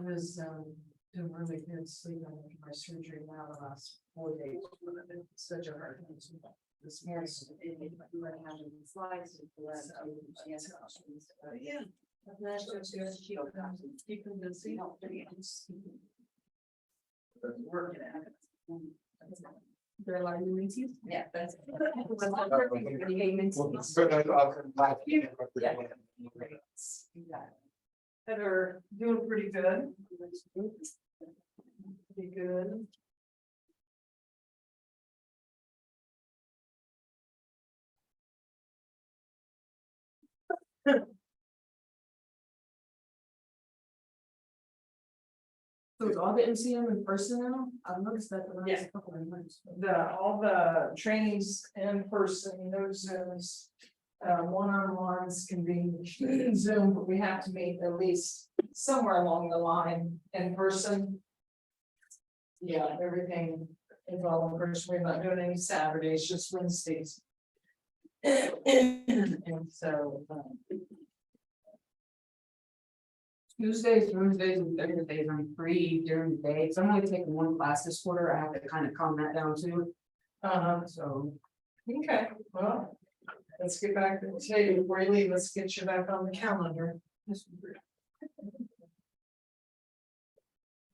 was doing really good sleeping after my surgery now the last 4 days. It's such a hard thing. This morning, having slides. Yeah. Keep them busy. Working at it. There are a lot of new meetings. Yeah, that's. That are doing pretty good. Pretty good. So is all the MCM in person now? I've noticed that the last couple of months. All the trainings in person, no Zooms. One-on-ones can be Zoom, but we have to meet at least somewhere along the line in person. Yeah, everything is all in person. We're not doing any Saturdays, just Wednesdays. And so. Tuesdays, Wednesdays, and Thursdays, I'm free during the day, so I'm only taking one class this quarter, I have to kind of calm that down too. So. Okay, well, let's get back to you before you leave, let's get you back on the calendar.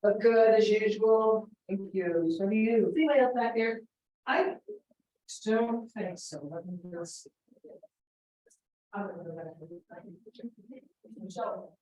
But good as usual, thank you, so do you, anybody else back there? I don't think so, let me just. I'm gonna go back to Michelle.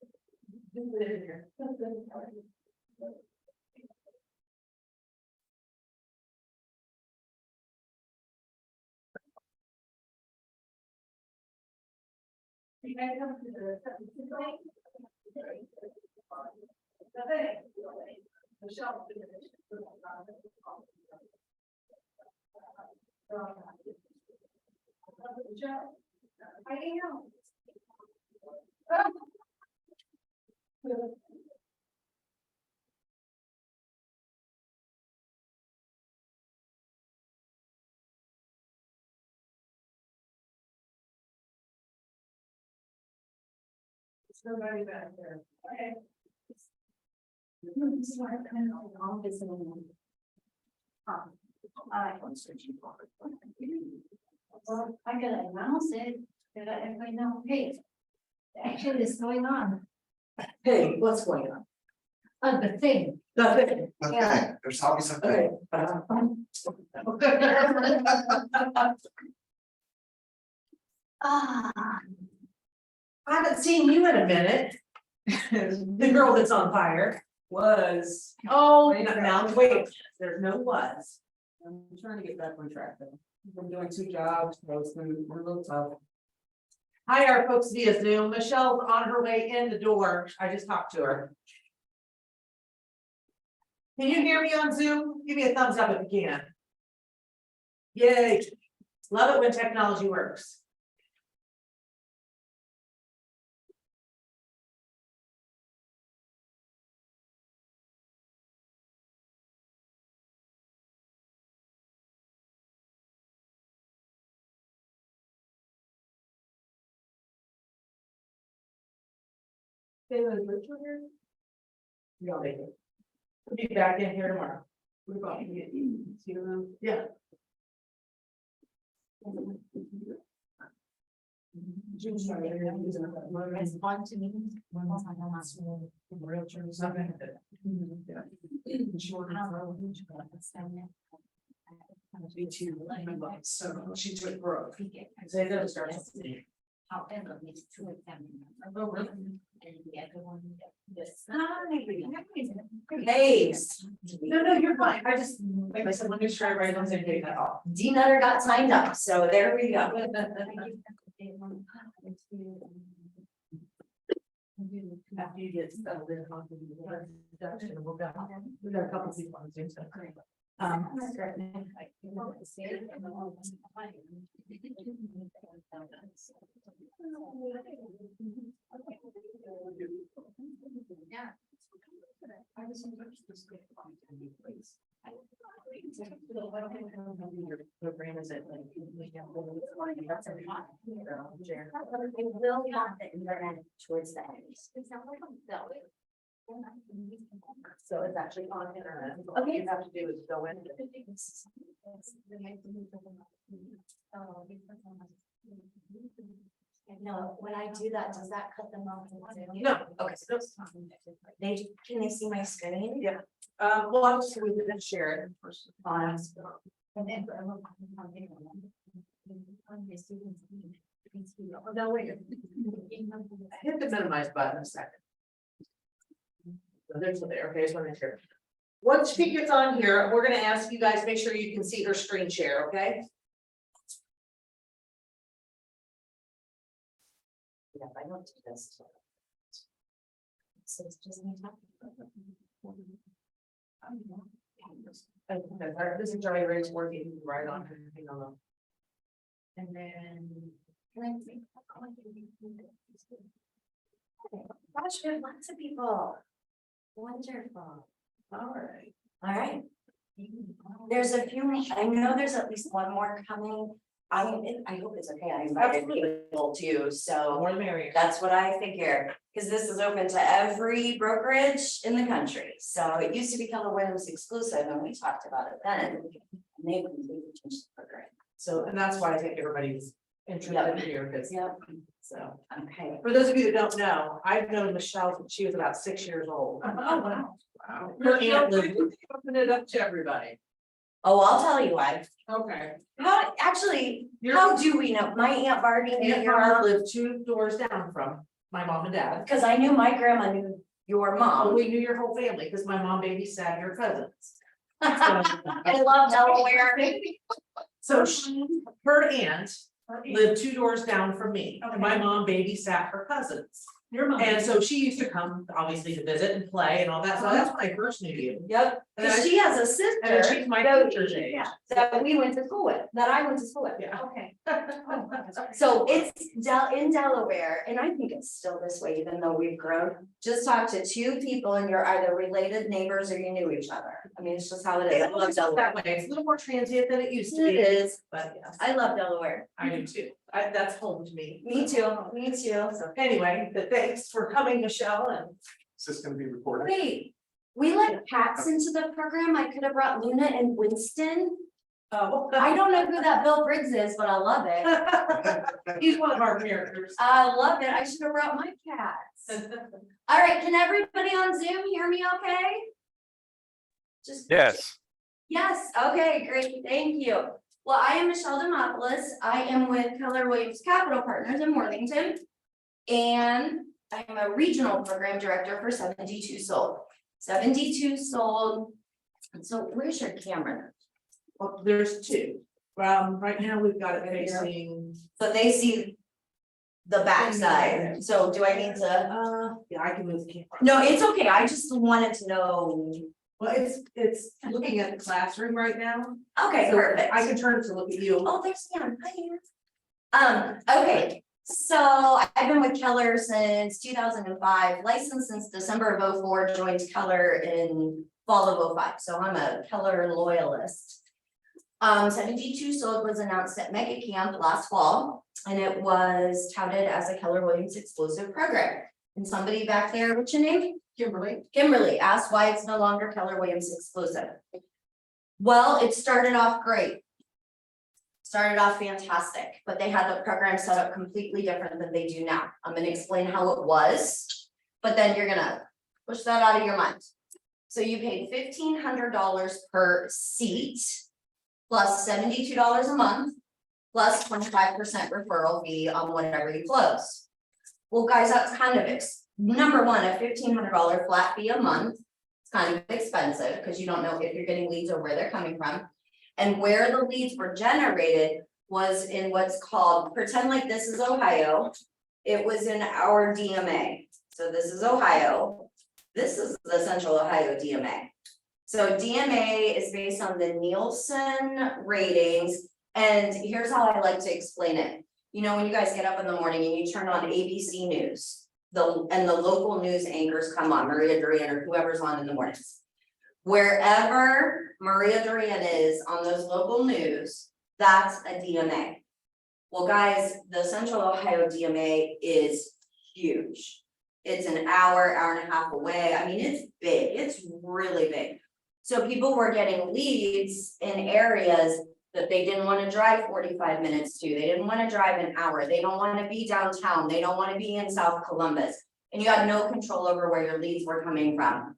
Somebody back there. Okay. Well, I gotta announce it, that everybody know, hey, actually this is going on, Hey, what's going on? the thing. Nothing. Okay, there's always something. Ah, I haven't seen you in a minute. The girl that's on fire Was. oh, now, wait, there's no was. I'm trying to get back on track though. I've been doing 2 jobs, so it's been a little tough. Hi, our folks via Zoom. Michelle's on her way in the door. I just talked to her. Can you hear me on Zoom? Give me a thumbs up if you can. Yay. Love it when technology works. Taylor, is Rachel here? No, they didn't. We'll be back in here tomorrow. What about you? See them? Yeah. respond to me. Me too. So she took Brooke. They don't start. However, it's two of them. Oh, really? And the other one. Hey. No, you're fine. I just, like I said, let me try right on the same page. That's all. D Nutter got signed up, so there we go. After you get settled in, I'll give you the introduction, and we'll go. We got a couple people on Zoom, so. Yeah. Program is it like? It will have the internet towards the end. So it's actually on internet. Okay. You have to do is go in. No, when I do that, does that cut them off? No. Okay. Can they see my screen? Yeah. Well, I'll just, we can share it first. No, wait. Hit the minimize button a second. So there's there, okay, just want to make sure. Once she gets on here, we're gonna ask you guys, make sure you can see her screen share, okay? Yeah, I don't do this. So it's just me talking. This is Johnny Ray's working right on her, hang on. And then. Can I see? Gosh, we have lots of people. Wonderful. All right. All right. There's a few, I know there's at least one more coming. I hope it's okay. I invited people too, so More the merrier. that's what I figure. Because this is open to every brokerage in the country. So it used to be Keller Williams exclusive and we talked about it then. And they completely changed the program. So, and that's why I think everybody's interested here, because, Yep. so. Okay. For those of you that don't know, I've known Michelle since she was about 6 years old. Oh, wow. Wow. Her aunt lived. Open it up to everybody. Oh, I'll tell you why. Okay. How, actually, how do we know? My Aunt Barbie knew Aunt your Barb mom, lived 2 doors down from my mom and dad. because I knew my grandma knew your Oh, mom. we knew your whole family, because my mom babysat your cousins. I love Delaware. So her aunt lived 2 doors down from me, and my mom babysat her cousins. Your mom. And so she used to come, obviously, to visit and play and all that, so that's when I first knew you. Yep, And then because I- she has a And then sister she's my that teacher's age. that we went to school with, that I went to school with. Yeah. Okay. So it's in Delaware, and I think it's still this way, even though we've grown. Just talk to 2 people and you're either related neighbors or you knew each other. I mean, it's just how it is. I love Delaware. That way, it's a little more transient than it used to It be, is. but yes, I love Delaware. I do too. That's home to me. Me too, me too. So anyway, but thanks for coming, Michelle, and Is this gonna be recorded? Wait, we let cats into the program. I could have brought Luna and Winston. I don't know who that Bill Briggs is, but I love it. he's one of our characters. I love it. I should have brought my cats. All right, can everybody on Zoom hear me okay? Just. Yes, Yes, okay, great, thank you. Well, I am Michelle Demopoulos. I am with Keller Williams Capital Partners in Worthington. And I am a regional program director for 72 Sold. 72 Sold. So where's your camera? Well, there's 2. Right now, we've got it facing. So they see the backside. So do I need to? Yeah, I can move the camera. No, it's okay. I just wanted to know. Well, it's looking at the classroom right now. Okay, So perfect. I can turn to look at you. Oh, there's Sam. Hi. Okay, so I've been with Keller since 2005, licensed since December of 04, joined Keller in fall of 05. So I'm a Keller loyalist. 72 Sold was announced at Mega Camp last fall, and it was touted as a Keller Williams exclusive program. And somebody back there, what's your name? Kimberly asked why it's no longer Keller Williams exclusive. Well, it started off great. Started off fantastic, but they had the program set up completely different than they do now. I'm gonna explain how it was, but then you're gonna push that out of your mind. So you paid $1,500 per seat, plus $72 a month, plus 25% referral fee on whatever you close. Well, guys, that's kind of number one, a $1,500 flat fee a month. It's kind of expensive because you don't know if you're getting leads or where they're coming from. And where the leads were generated was in what's called, pretend like this is Ohio. It was in our DMA. So this is Ohio. This is the Central Ohio DMA. So DMA is based on the Nielsen ratings. And here's how I like to explain it. You know, when you guys get up in the morning and you turn on ABC News, and the local news anchors come on, Maria Durian or whoever's on in the mornings. Wherever Maria Durian is on those local news, that's a DMA. Well, guys, the Central Ohio DMA is huge. It's an hour, hour and a half away. I mean, it's big, it's really big. So people were getting leads in areas that they didn't want to drive 45 minutes to. They didn't want to drive an hour. They don't want to be downtown. They don't want to be in South Columbus. And you had no control over where your leads were coming from.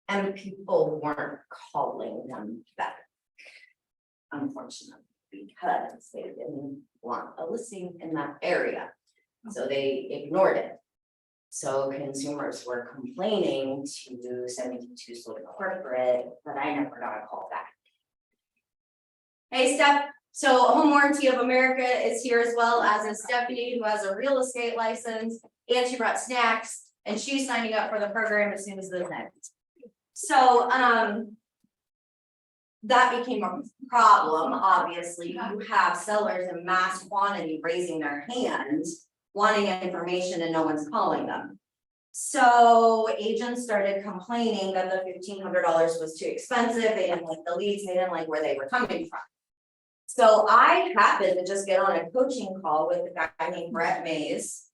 And people weren't calling them back. Unfortunately, because they didn't want a listing in that area. So they ignored it. So consumers were complaining to 72 Sloan Corporate, but I never got a call back. Hey Steph, so Home Warranty of America is here as well as a Stephanie who has a real estate license and she brought snacks and she's signing up for the program as soon as the next. So that became a problem, obviously. You have sellers in mass quantity raising their hands, wanting information and no one's calling them. So agents started complaining that the $1,500 was too expensive. They didn't like the leads, they didn't like where they were coming from. So I happened to just get on a coaching call with a guy named Brett Mays.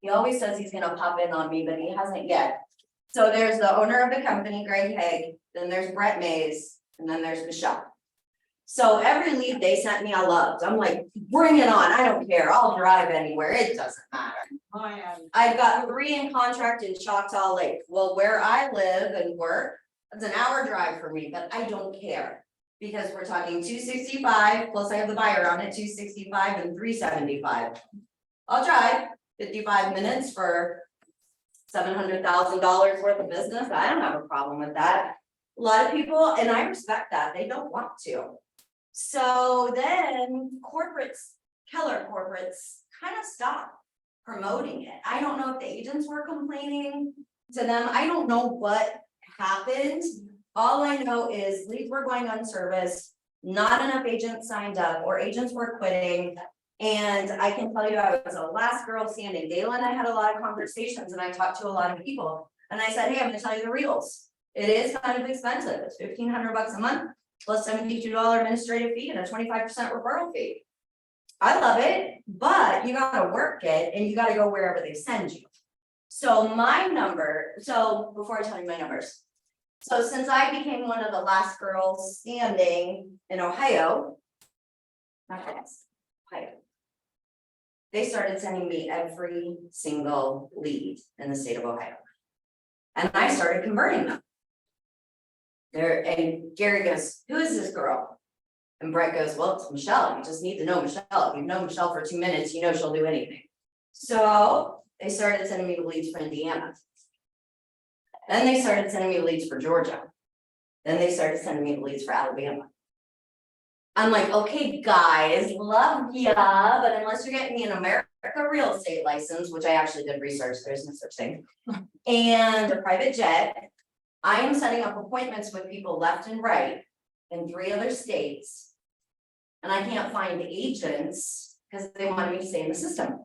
He always says he's gonna pop in on me, but he hasn't yet. So there's the owner of the company, Greg Haig, then there's Brett Mays, and then there's Michelle. So every lead they sent me, I loved. I'm like, bring it on, I don't care, I'll drive anywhere, it doesn't matter. I've got 3 in contract in Choctaw Lake. Well, where I live and work, it's an hour drive for me, but I don't care. Because we're talking 265, plus I have the buyer on it, 265 and 375. I'll drive 55 minutes for $700,000 worth of business. I don't have a problem with that. A lot of people, and I respect that, they don't want to. So then corporates, Keller corporates kind of stopped promoting it. I don't know if the agents were complaining to them. I don't know what happened. All I know is leads were going unserviced, not enough agents signed up or agents were quitting. And I can tell you, I was the last girl standing. Dayla and I had a lot of conversations and I talked to a lot of people. And I said, hey, I'm gonna tell you the reals. It is kind of expensive. It's $1,500 a month plus $72 administrative fee and a 25% referral fee. I love it, but you gotta work it and you gotta go wherever they send you. So before I tell you my numbers. So since I became one of the last girls standing in Ohio, they started sending me every single lead in the state of Ohio. And I started converting them. And Gary goes, who is this girl? And Brett goes, well, it's Michelle. You just need to know Michelle. If you've known Michelle for 2 minutes, you know she'll do anything. So they started sending me the leads for Indiana. Then they started sending me leads for Georgia. Then they started sending me the leads for Alabama. I'm like, okay, guys, love ya, but unless you're getting me an America real estate license, which I actually did research, there's no such thing, and a private jet, I am setting up appointments with people left and right in 3 other states. And I can't find agents because they wanted me to stay in the system.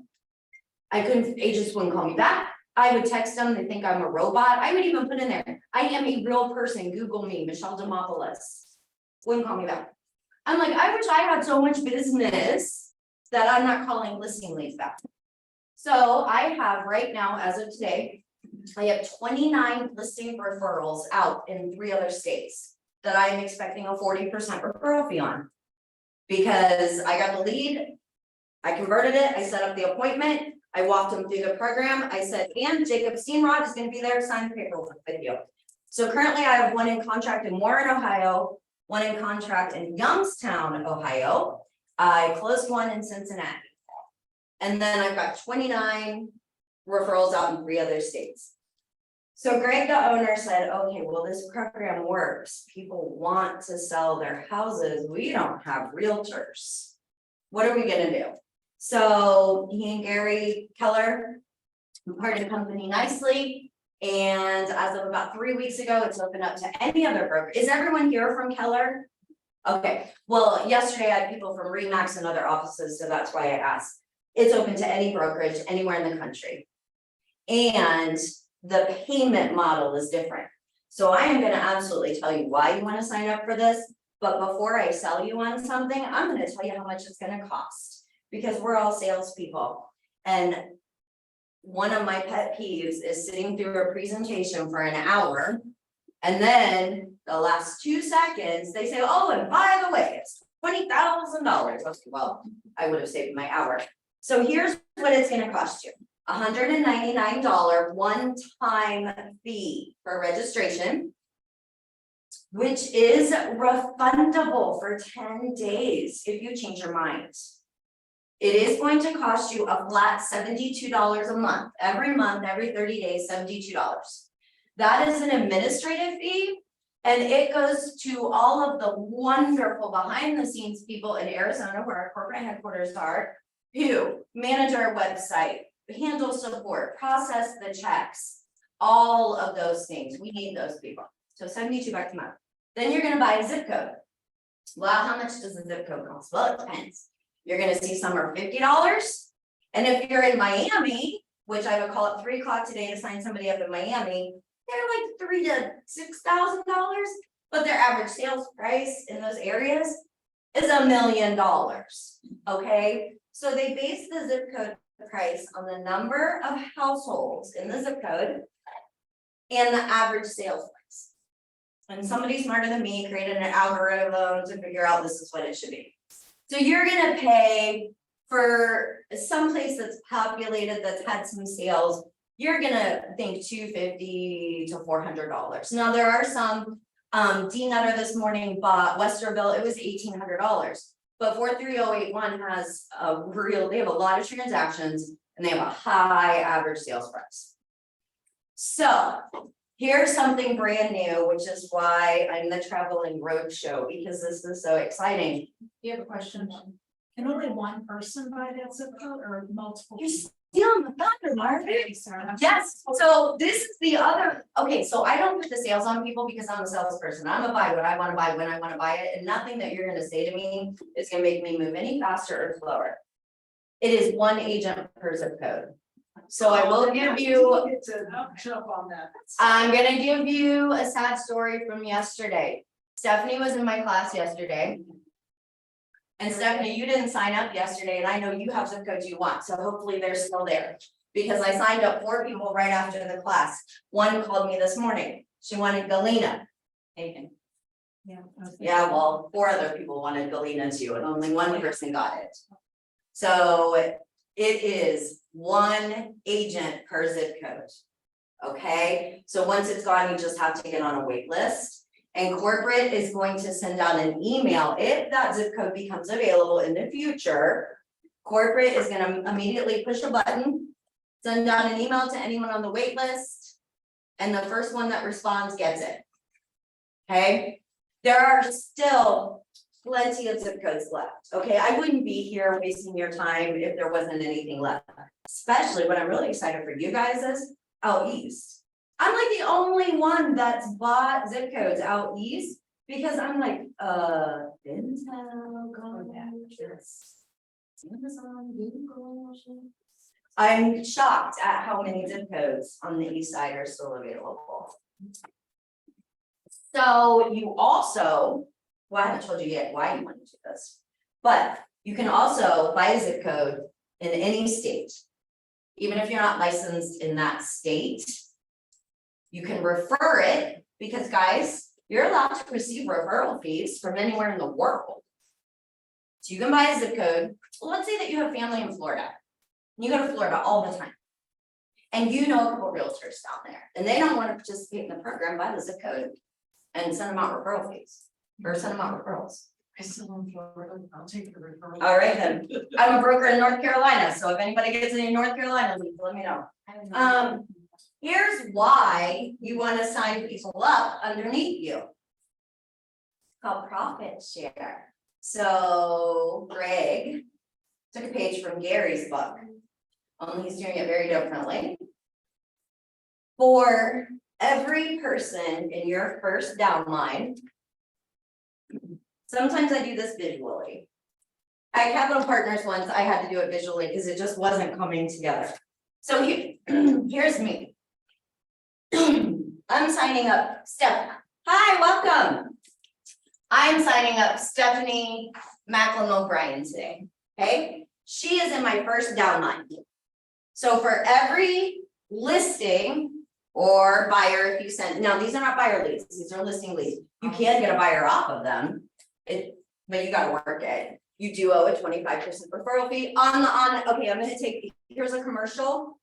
Agents wouldn't call me back. I would text them, they think I'm a robot. I would even put in there, I am a real person, Google me, Michelle Demopoulos. Wouldn't call me back. I'm like, I wish I had so much business that I'm not calling listing leads back. So I have right now, as of today, I have 29 listing referrals out in 3 other states that I am expecting a 40% referral fee on. Because I got the lead, I converted it, I set up the appointment, I walked them through the program. I said, and Jacob Steenrod is going to be there, sign the paperwork with you. So currently I have 1 in contract in Warren, Ohio, 1 in contract in Youngstown, Ohio. I closed 1 in Cincinnati. And then I've got 29 referrals out in 3 other states. So Greg, the owner, said, okay, well, this program works. People want to sell their houses. We don't have realtors. What are we going to do? So he and Gary Keller parted company nicely. And as of about 3 weeks ago, it's opened up to any other broker. Is everyone here from Keller? Okay, well, yesterday I had people from RE/MAX and other offices, so that's why I asked. It's open to any brokerage anywhere in the country. And the payment model is different. So I am gonna absolutely tell you why you wanna sign up for this, but before I sell you on something, I'm gonna tell you how much it's gonna cost. Because we're all salespeople. And one of my pet peeves is sitting through a presentation for an hour. And then the last 2 seconds, they say, oh, and by the way, it's $20,000. Well, I would have saved my hour. So here's what it's gonna cost you. $199 one-time fee for registration, which is refundable for 10 days if you change your mind. It is going to cost you a flat $72 a month, every 30 days, $72. That is an administrative fee, and it goes to all of the wonderful behind the scenes people in Arizona where our corporate headquarters are, who manage our website, handle support, process the checks, all of those things. We need those people. So $72 a month. Then you're gonna buy a zip code. Well, how much does a zip code cost? Well, it depends. You're gonna see some are $50. And if you're in Miami, which I would call it 3 o'clock today to sign somebody up in Miami, they're like $3,000 to $6,000, but their average sales price in those areas is $1 million. Okay, so they base the zip code price on the number of households in the zip code and the average sales price. And somebody smarter than me created an algorithm to figure out this is what it should be. So you're gonna pay for some place that's populated, that's had some sales, you're gonna think $250 to $400. Now, there are some, D Nutter this morning bought Westerville, it was $1,800. But 43081 has they have a lot of transactions and they have a high average sales price. So here's something brand new, which is why I'm the traveling roadshow, because this is so exciting. You have a question? Can only one person buy that zip code or multiple? You're stealing the thunder, Marvin. Okay, sorry. Yes, so this is the other, okay, so I don't put the sales on people because I'm a salesperson. I'm gonna buy what I wanna buy when I wanna buy it, and nothing that you're gonna say to me is gonna make me move any faster or slower. It is 1 agent per zip code. So I will give you, Get to jump on that. I'm gonna give you a sad story from yesterday. Stephanie was in my class yesterday. And Stephanie, you didn't sign up yesterday, and I know you have zip codes you want, so hopefully they're still there. Because I signed up 4 people right after the class. One called me this morning. She wanted Galena. Hey, Yeah. yeah, well, 4 other people wanted Galena too, and only 1 person got it. So it is 1 agent per zip code. Okay, so once it's gone, you just have to get on a wait list. And corporate is going to send out an email if that zip code becomes available in the future. Corporate is gonna immediately push a button, send out an email to anyone on the wait list, and the first one that responds gets it. Okay, there are still plenty of zip codes left. Okay, I wouldn't be here wasting your time if there wasn't anything left. Especially what I'm really excited for you guys is out east. I'm like the only one that's bought zip codes out east because I'm like, Intel, Amazon, Google. I'm shocked at how many zip codes on the east side are still available. So you also, well, I haven't told you yet why you want to do this, but you can also buy a zip code in any state. Even if you're not licensed in that state, you can refer it, because guys, you're allowed to receive referral fees from anywhere in the world. So you can buy a zip code. Well, let's say that you have family in Florida. You go to Florida all the time. And you know a couple realtors down there, and they don't want to participate in the program, buy the zip code and send them out referral fees, or send them out referrals. I still in Florida, I'll take the referral. All right then, I'm a broker in North Carolina, so if anybody gets any North Carolina, leads, let me know. Here's why you want to sign people up underneath you. It's called profit share. So Greg took a page from Gary's book, only he's doing it very differently. For every person in your first downline, sometimes I do this visually. At Capital Partners once, I had to do it visually because it just wasn't coming together. So here's me. I'm signing up Steph. Hi, welcome. I'm signing up Stephanie Macklin O'Brien today. Okay, she is in my first downline. So for every listing or buyer, if you send, now these are not buyer leads, these are listing leads. You can get a buyer off of them. But you gotta work it. You do owe a 25% referral fee okay, I'm gonna here's a commercial.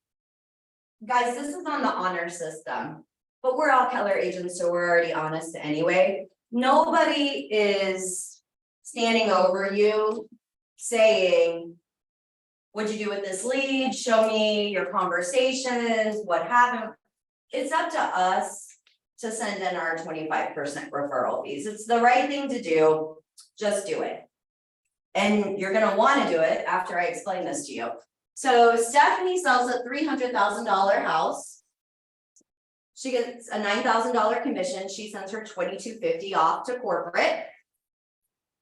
Guys, this is on the honor system, but we're all Keller agents, so we're already honest anyway. Nobody is standing over you saying, what'd you do with this lead? Show me your conversations, what happened. It's up to us to send in our 25% referral fees. It's the right thing to do, just do it. And you're gonna wanna do it after I explain this to you. So Stephanie sells a $300,000 house. She gets a $9,000 commission. She sends her $2,250 off to corporate.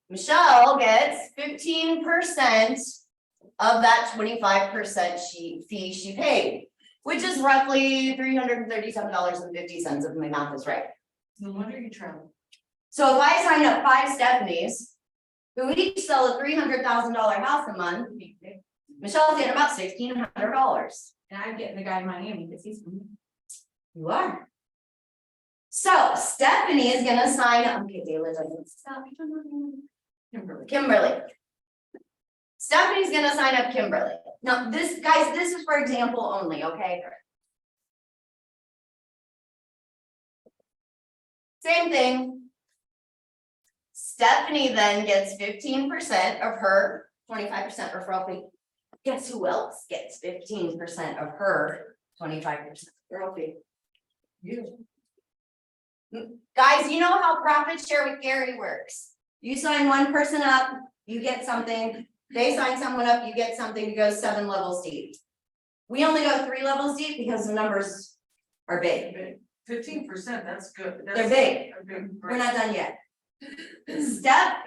Michelle gets 15% of that 25% fee she paid, which is roughly $337.50 if my math is right. No wonder you travel. So if I sign up 5 Stephanies, who each sell a $300,000 house a month, Michelle's getting about $1,600. And I'm getting the guy in Miami because he's from. You are. So Stephanie is gonna sign up. Okay, Dayla doesn't stop. Kimberly. Stephanie's gonna sign up Kimberly. Now, this is for example only, okay? Same thing. Stephanie then gets 15% of her 25% referral fee. Guess who else gets 15% of her 25% referral fee? You. Guys, you know how profit share with Gary works. You sign one person up, you get something. They sign someone up, you get something to go 7 levels deep. We only go 3 levels deep because the numbers are big. 15%, that's good. They're big. We're not done yet.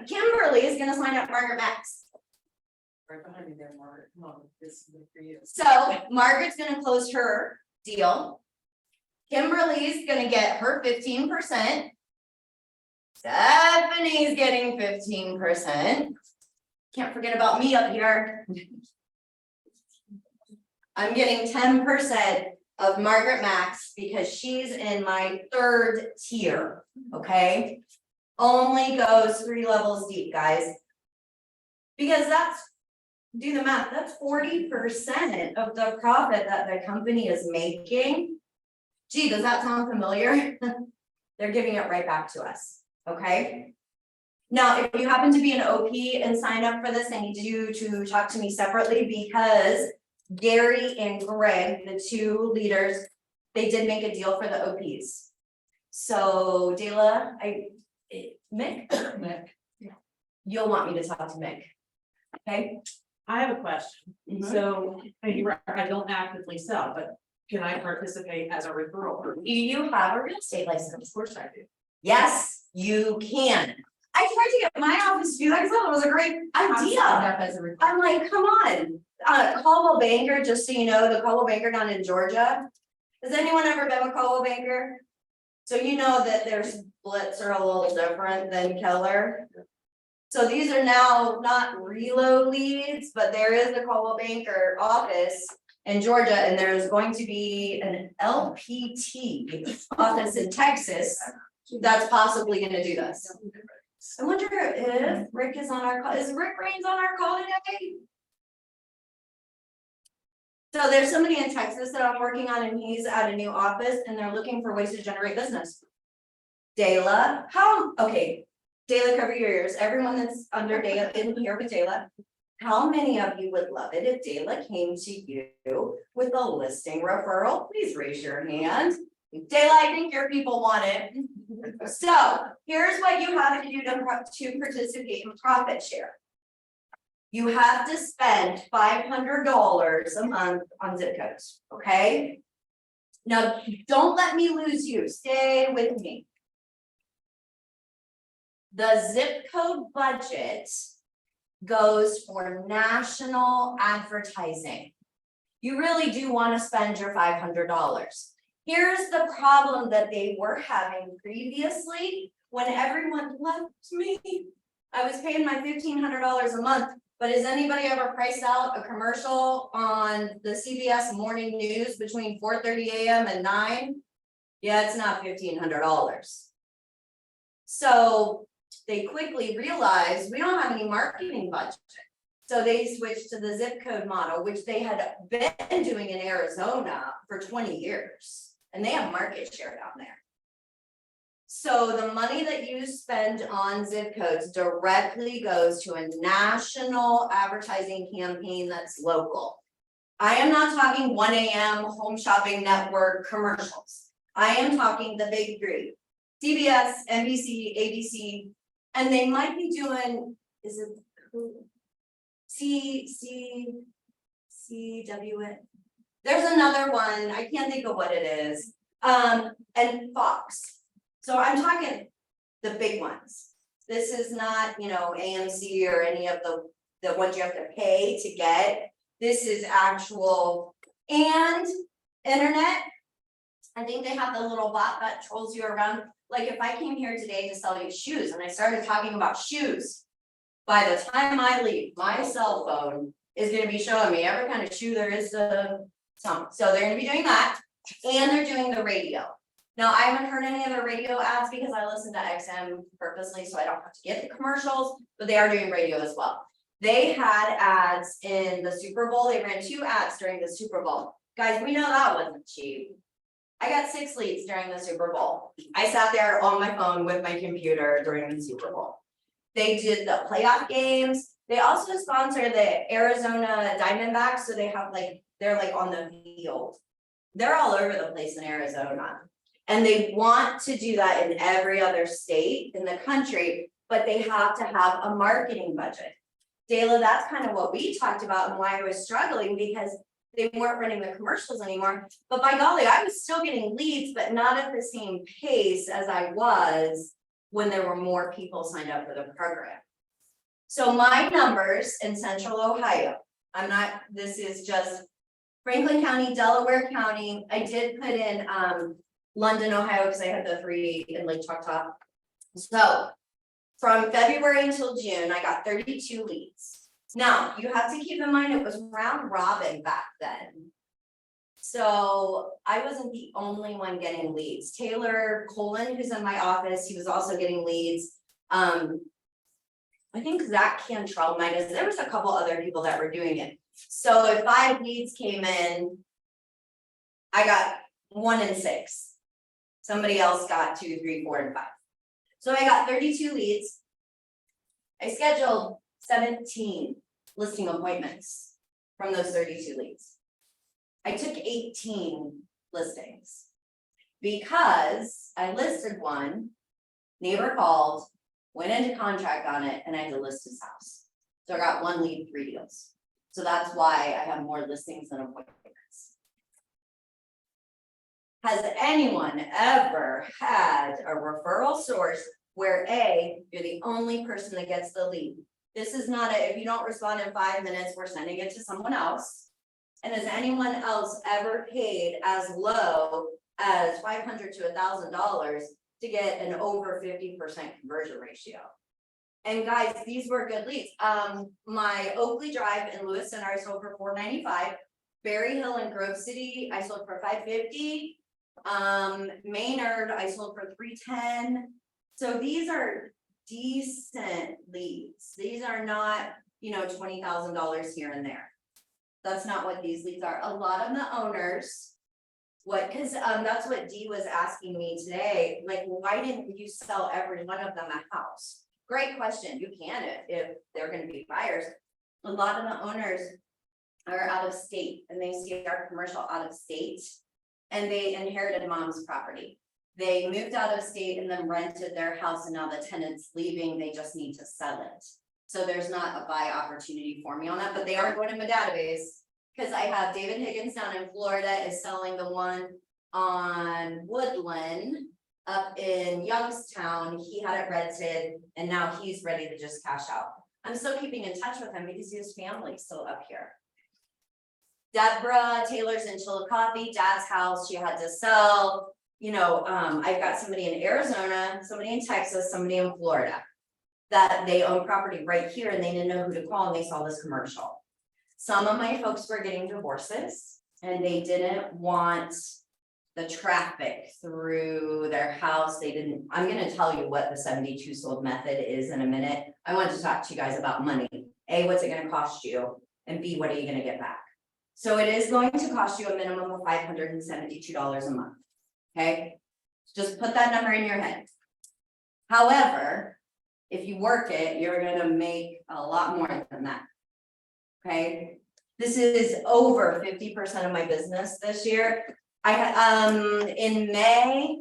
Kimberly is gonna sign up Margaret Max. Right behind you there, Margaret. Come on, this is for you. So Margaret's gonna close her deal. Kimberly's gonna get her 15%. Stephanie's getting 15%. Can't forget about me up here. I'm getting 10% of Margaret Max because she's in my 3rd tier, okay? Only goes 3 levels deep, guys. Because do the math, that's 40% of the profit that the company is making. Gee, does that sound familiar? They're giving it right back to us, okay? Now, if you happen to be an OP and sign up for this, I need you to talk to me separately because Gary and Greg, the 2 leaders, they did make a deal for the OPs. So Dayla, Mick, you'll want me to talk to Mick, okay? I have a question. Mhm. So, and you're right, I don't actively sell, but can I participate as a referral? Do you have a real estate license? Of course I do. Yes, you can. I tried to get my office to do that because I thought it was a great idea. I'm like, come on. Caldwell Banker, just so you know, the Caldwell Banker down in Georgia. Has anyone ever been with Caldwell Banker? So you know that their splits are a little different than Keller. So these are now not reload leads, but there is a Caldwell Banker office in Georgia, and there's going to be an LPT office in Texas that's possibly gonna do this. I wonder if Rick is on our call. Is Rick Raines on our call today? So there's somebody in Texas that I'm working on and he's at a new office and they're looking for ways to generate business. Dayla, Dayla, cover your ears. Everyone that's under Dayla in here with Dayla. How many of you would love it if Dayla came to you with a listing referral? Please raise your hand. Dayla, I think your people want it. So here's what you have to do to participate in profit share. You have to spend $500 a month on zip codes, okay? Now, don't let me lose you, stay with me. The zip code budget goes for national advertising. You really do want to spend your $500. Here's the problem that they were having previously when everyone left me. I was paying my $1,500 a month, But has anybody ever priced out a commercial on the CBS morning news between 4:30 AM and 9? Yeah, it's not $1,500. So they quickly realized we don't have any marketing budget. So they switched to the zip code model, which they had been doing in Arizona for 20 years. And they have market share down there. So the money that you spend on zip codes directly goes to a national advertising campaign that's local. I am not talking 1 AM home shopping network commercials. I am talking the big three, CBS, NBC, ABC, and they might be doing, is it who? CWN. There's another one, I can't think of what it is, and Fox. So I'm talking the big ones. This is not, AMC or any of the ones you have to pay to get. This is actual, and internet. I think they have the little bot that trolls you around. Like if I came here today to sell you shoes and I started talking about shoes, by the time I leave, my cell phone is gonna be showing me every kind of shoe there is to some. So they're gonna be doing that, and they're doing the radio. Now, I haven't heard any of their radio ads because I listen to XM purposely, so I don't have to get the commercials, but they are doing radio as well. They had ads in the Super Bowl. They ran 2 ads during the Super Bowl. Guys, we know that wasn't cheap. I got 6 leads during the Super Bowl. I sat there on my phone with my computer during the Super Bowl. They did the playoff games. They also sponsor the Arizona Diamondbacks, so they have they're on the field. They're all over the place in Arizona. And they want to do that in every other state in the country, but they have to have a marketing budget. Dayla, that's kind of what we talked about and why I was struggling, because they weren't running the commercials anymore. But by golly, I was still getting leads, but not at the same pace as I was when there were more people signed up for the program. So my numbers in Central Ohio, this is just Franklin County, Delaware County. I did put in London, Ohio, because I had the 3 in Lake Choctaw. So from February until June, I got 32 leads. Now, you have to keep in mind it was round robin back then. So I wasn't the only one getting leads. Taylor Colin, who's in my office, he was also getting leads. I think Zach Cantrell might have, there was a couple other people that were doing it. So if 5 leads came in, I got 1 in 6. Somebody else got 2, 3, 4, and 5. So I got 32 leads. I scheduled 17 listing appointments from those 32 leads. I took 18 listings because I listed one, neighbor called, went into contract on it, and I had to list his house. So I got 1 lead, 3 deals. So that's why I have more listings than appointments. Has anyone ever had a referral source where you're the only person that gets the lead? This is not if you don't respond in 5 minutes, we're sending it to someone else. And has anyone else ever paid as low as $500 to $1,000 to get an over 50% conversion ratio? And guys, these were good leads. My Oakley Drive in Lewis Center, I sold for $495. Berry Hill and Grove City, I sold for $550. Maynard, I sold for $310. So these are decent leads. These are not, $20,000 here and there. That's not what these leads are. A lot of the owners, because that's what Dee was asking me today. Like, why didn't you sell every one of them a house? Great question. You can if they're going to be buyers. A lot of the owners are out of state and they see our commercial out of state and they inherited mom's property. They moved out of state and then rented their house, and now the tenant's leaving. They just need to sell it. So there's not a buy opportunity for me on that, but they are going in my database because I have David Higgins down in Florida is selling the one on Woodland up in Youngstown. He had it rented and now he's ready to just cash out. I'm still keeping in touch with him because his family's still up here. Deborah Taylor's in Chillicothe, dad's house, she had to sell. I've got somebody in Arizona, somebody in Texas, somebody in Florida. that they own property right here and they didn't know who to call and they saw this commercial. Some of my folks were getting divorces and they didn't want the traffic through their house. They didn't, I'm gonna tell you what the 72 sold method is in a minute. I want to talk to you guys about money. A, what's it gonna cost you? And B, what are you gonna get back? So it is going to cost you a minimum of $572 a month, okay? Just put that number in your head. However, if you work it, you're gonna make a lot more than that. Okay, this is over 50% of my business this year. I had, in May,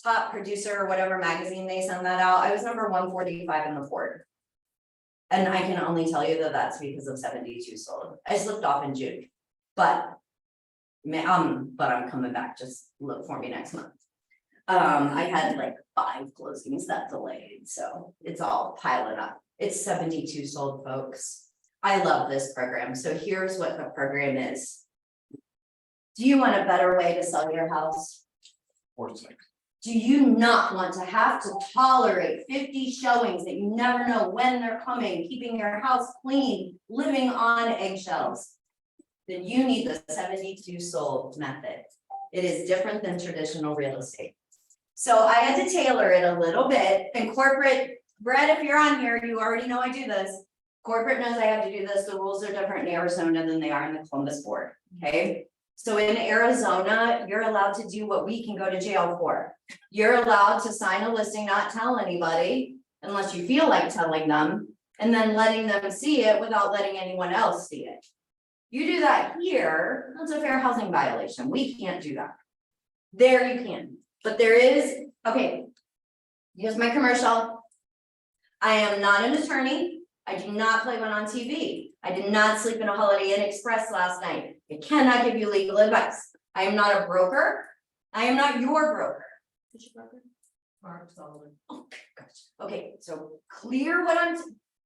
top producer or whatever magazine they send that out, I was number 145 in the board. And I can only tell you that that's because of 72 sold. I slipped off in June, but I'm coming back, just look for me next month. I had like 5 closings that delayed, so it's all piling up. It's 72 sold, folks. I love this program. So here's what the program is. Do you want a better way to sell your house? Do you not want to have to tolerate 50 showings that you never know when they're coming, keeping your house clean, living on eggshells? Then you need the 72 sold method. It is different than traditional real estate. So I had to tailor it a little bit, and corporate, Brett, if you're on here, you already know I do this. Corporate knows I have to do this. The rules are different in Arizona than they are in the Columbus board, okay? So in Arizona, you're allowed to do what we can go to jail for. You're allowed to sign a listing, not tell anybody, unless you feel like telling them, and then letting them see it without letting anyone else see it. You do that here, that's a fair housing violation. We can't do that. There you can, but there is, okay. Here's my commercial. I am not an attorney. I do not play one on TV. I did not sleep in a Holiday Inn Express last night. I cannot give you legal advice. I am not a broker. I am not your broker. Who's your broker? Mark Sullivan. Oh, gosh. Okay, so clear what I'm,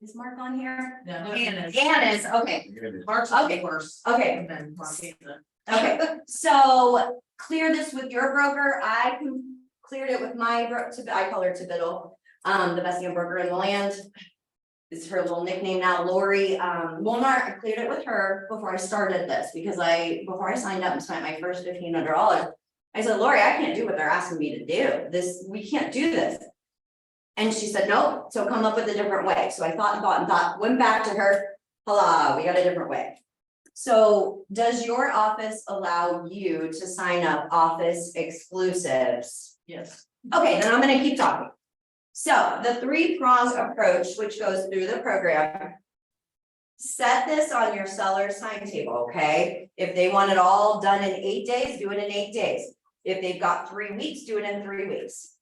is Mark on here? No, Anna. Anna is, okay, Mark's Okay. first. okay. And then Mark Anna. Okay, so clear this with your broker. I can cleared it with my I call her Tibiddle, the best damn broker in the land. Is her little nickname now, Lori Molnar. I cleared it with her before I started this because before I signed up and spent my first $1,500, I said, Lori, I can't do what they're asking me to do. We can't do this. And she said, no, so come up with a different way. So I thought, went back to her, holla, we got a different way. So does your office allow you to sign up office exclusives? Yes. Okay, then I'm gonna keep talking. So the 3-pronged approach, which goes through the program. Set this on your seller's timetable, okay? If they want it all done in 8 days, do it in 8 days. If they've got 3 weeks, do it in 3 weeks.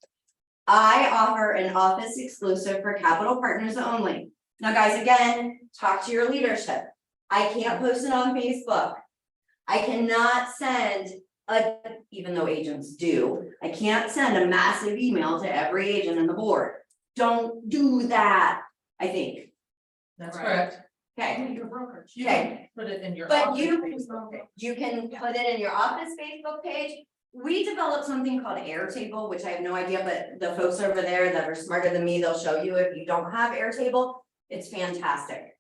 I offer an office exclusive for capital partners only. Now, guys, again, talk to your leadership. I can't post it on Facebook. I cannot send even though agents do, I can't send a massive email to every agent in the board. Don't do that, I think. That's Right. correct. Okay, Your brokerage. You Okay. can put it in your. But office you- Facebook page. you can put it in your office Facebook page. We developed something called Airtable, which I have no idea, but the folks over there that are smarter than me, they'll show you if you don't have Airtable. It's fantastic.